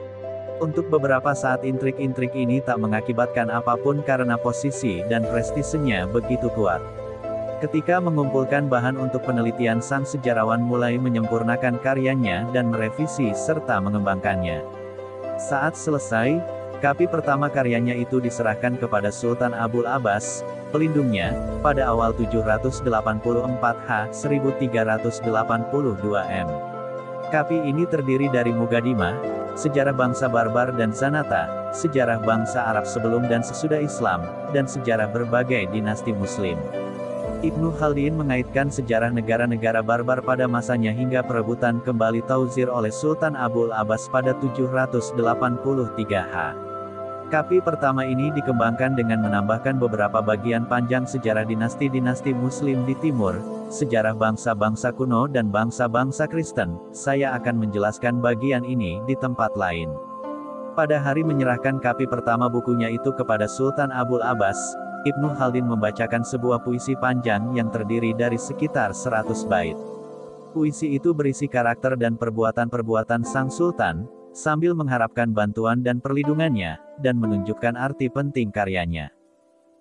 Untuk beberapa saat intrik-intrik ini tak mengakibatkan apapun karena posisi dan prestisenya begitu kuat. Ketika mengumpulkan bahan untuk penelitian sang sejarawan mulai menyempurnakan karyanya dan merevisi serta mengembangkannya. Saat selesai, kapi pertama karyanya itu diserahkan kepada Sultan Abul Abbas, pelindungnya, pada awal 784 H 1382 M. Kapi ini terdiri dari Muqaddimah, sejarah bangsa Barbar dan Zanata, sejarah bangsa Arab sebelum dan sesudah Islam, dan sejarah berbagai dinasti Muslim. Ibnu Khaldun mengaitkan sejarah negara-negara Barbar pada masanya hingga perebutan kembali Tauzir oleh Sultan Abul Abbas pada 783 H. Kapi pertama ini dikembangkan dengan menambahkan beberapa bagian panjang sejarah dinasti-dinasti Muslim di Timur, sejarah bangsa-bangsa kuno dan bangsa-bangsa Kristen. Saya akan menjelaskan bagian ini di tempat lain. Pada hari menyerahkan kapi pertama bukunya itu kepada Sultan Abul Abbas, Ibnu Khaldun membacakan sebuah puisi panjang yang terdiri dari sekitar 100 bait. Puisi itu berisi karakter dan perbuatan-perbuatan sang sultan, sambil mengharapkan bantuan dan perlindungannya, dan menunjukkan arti penting karyanya.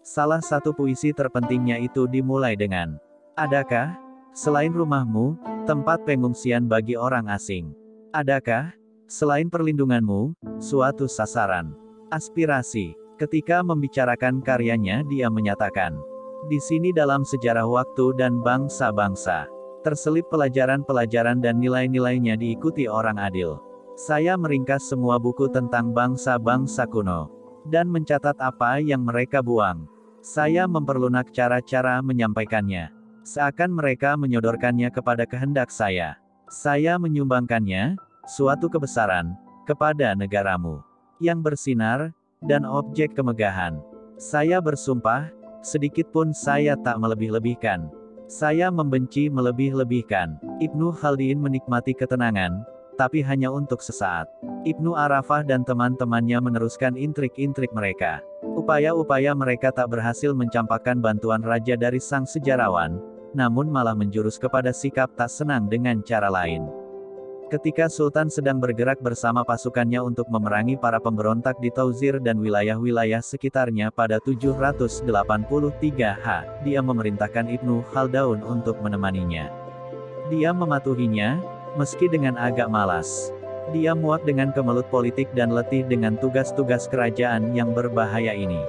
Salah satu puisi terpentingnya itu dimulai dengan, "Adakah, selain rumahmu, tempat pengungsian bagi orang asing? Adakah, selain perlindunganmu, suatu sasaran aspirasi?" Ketika membicarakan karyanya dia menyatakan, "Di sini dalam sejarah waktu dan bangsa-bangsa, terselip pelajaran-pelajaran dan nilai-nilainya diikuti orang adil. Saya meringkas semua buku tentang bangsa-bangsa kuno, dan mencatat apa yang mereka buang. Saya memperlunak cara-cara menyampaikannya, seakan mereka menyodorkannya kepada kehendak saya. Saya menyumbangkannya, suatu kebesaran, kepada negaramu, yang bersinar, dan objek kemegahan. Saya bersumpah, sedikit pun saya tak melebih-lebihkan. Saya membenci melebih-lebihkan." Ibnu Khaldun menikmati ketenangan, tapi hanya untuk sesaat. Ibnu Arafah dan teman-temannya meneruskan intrik-intrik mereka. Upaya-upaya mereka tak berhasil mencampakkan bantuan raja dari sang sejarawan, namun malah menjurus kepada sikap tak senang dengan cara lain. Ketika Sultan sedang bergerak bersama pasukannya untuk memerangi para pemberontak di Tauzir dan wilayah-wilayah sekitarnya pada 783 dia memerintahkan Ibnu Khaldun untuk menemaninya. Dia mematuhinya, meski dengan agak malas. Dia muak dengan kemelut politik dan letih dengan tugas-tugas kerajaan yang berbahaya ini.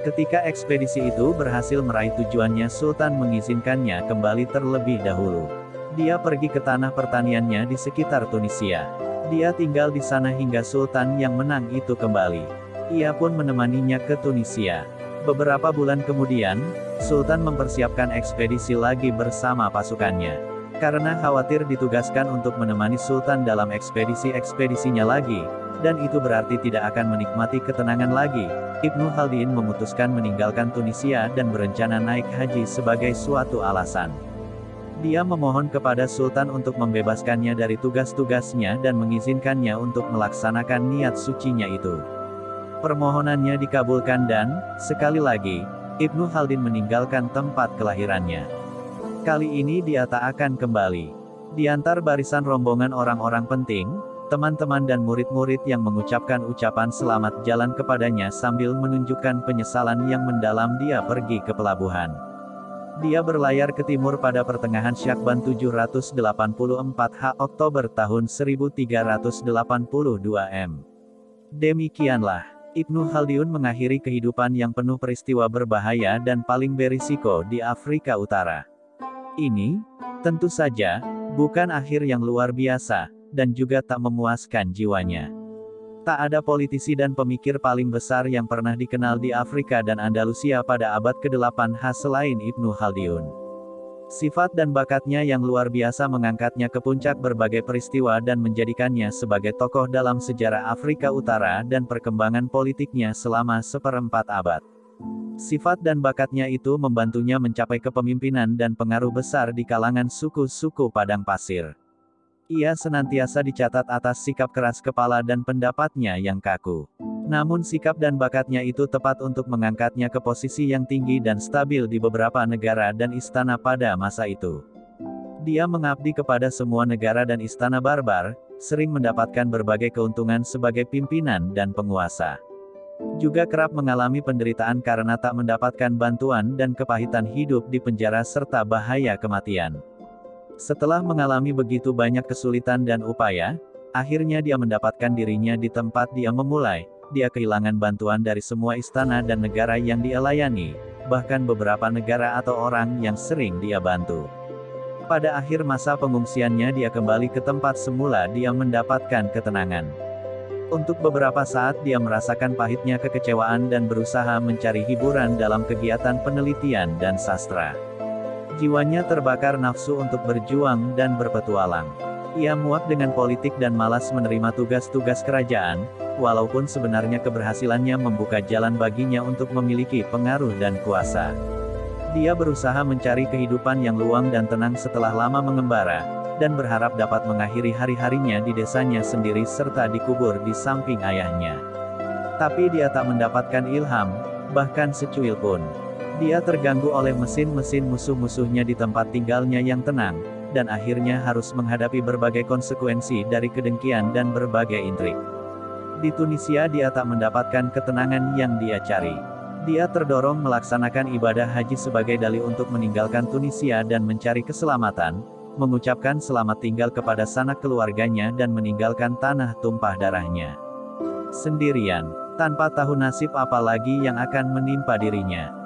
Ketika ekspedisi itu berhasil meraih tujuannya, Sultan mengizinkannya kembali terlebih dahulu. Dia pergi ke tanah pertaniannya di sekitar Tunisia. Dia tinggal di sana hingga Sultan yang menang itu kembali. Ia pun menemaninya ke Tunisia. Beberapa bulan kemudian, Sultan mempersiapkan ekspedisi lagi bersama pasukannya. Karena khawatir ditugaskan untuk menemani Sultan dalam ekspedisi-ekspedisinya lagi, dan itu berarti tidak akan menikmati ketenangan lagi, Ibnu Khaldun memutuskan meninggalkan Tunisia dan berencana naik haji sebagai suatu alasan. Dia memohon kepada Sultan untuk membebaskannya dari tugas-tugasnya dan mengizinkannya untuk melaksanakan niat sucinya itu. Permohonannya dikabulkan dan, sekali lagi, Ibnu Khaldun meninggalkan tempat kelahirannya. Kali ini dia tak akan kembali. Di antar barisan rombongan orang-orang penting, teman-teman dan murid-murid yang mengucapkan ucapan selamat jalan kepadanya sambil menunjukkan penyesalan yang mendalam, dia pergi ke pelabuhan. Dia berlayar ke timur pada pertengahan Syakban 784 Oktober tahun 1382 M. Demikianlah, Ibnu Khaldun mengakhiri kehidupan yang penuh peristiwa berbahaya dan paling berisiko di Afrika Utara. Ini, tentu saja, bukan akhir yang luar biasa, dan juga tak memuaskan jiwanya. Tak ada politisi dan pemikir paling besar yang pernah dikenal di Afrika dan Andalusia pada abad ke-8 selain Ibnu Khaldun. Sifat dan bakatnya yang luar biasa mengangkatnya ke puncak berbagai peristiwa dan menjadikannya sebagai tokoh dalam sejarah Afrika Utara dan perkembangan politiknya selama seperempat abad. Sifat dan bakatnya itu membantunya mencapai kepemimpinan dan pengaruh besar di kalangan suku-suku padang pasir. Ia senantiasa dicatat atas sikap keras kepala dan pendapatnya yang kaku. Namun sikap dan bakatnya itu tepat untuk mengangkatnya ke posisi yang tinggi dan stabil di beberapa negara dan istana pada masa itu. Dia mengabdi kepada semua negara dan istana barbar, sering mendapatkan berbagai keuntungan sebagai pimpinan dan penguasa. Juga kerap mengalami penderitaan karena tak mendapatkan bantuan dan kepahitan hidup di penjara serta bahaya kematian. Setelah mengalami begitu banyak kesulitan dan upaya, akhirnya dia mendapatkan dirinya di tempat dia memulai. Dia kehilangan bantuan dari semua istana dan negara yang dia layani, bahkan beberapa negara atau orang yang sering dia bantu. Pada akhir masa pengungsiannya dia kembali ke tempat semula, dia mendapatkan ketenangan. Untuk beberapa saat dia merasakan pahitnya kekecewaan dan berusaha mencari hiburan dalam kegiatan penelitian dan sastra. Jiwanya terbakar nafsu untuk berjuang dan berpetualang. Ia muak dengan politik dan malas menerima tugas-tugas kerajaan, walaupun sebenarnya keberhasilannya membuka jalan baginya untuk memiliki pengaruh dan kuasa. Dia berusaha mencari kehidupan yang luang dan tenang setelah lama mengembara, dan berharap dapat mengakhiri hari-harinya di desanya sendiri serta dikubur di samping ayahnya. Tapi dia tak mendapatkan ilham, bahkan secuil pun. Dia terganggu oleh mesin-mesin musuh-musuhnya di tempat tinggalnya yang tenang, dan akhirnya harus menghadapi berbagai konsekuensi dari kedengkian dan berbagai intrik. Di Tunisia dia tak mendapatkan ketenangan yang dia cari. Dia terdorong melaksanakan ibadah haji sebagai dalih untuk meninggalkan Tunisia dan mencari keselamatan, mengucapkan selamat tinggal kepada sanak keluarganya dan meninggalkan tanah tumpah darahnya. Sendirian, tanpa tahu nasib apa lagi yang akan menimpa dirinya.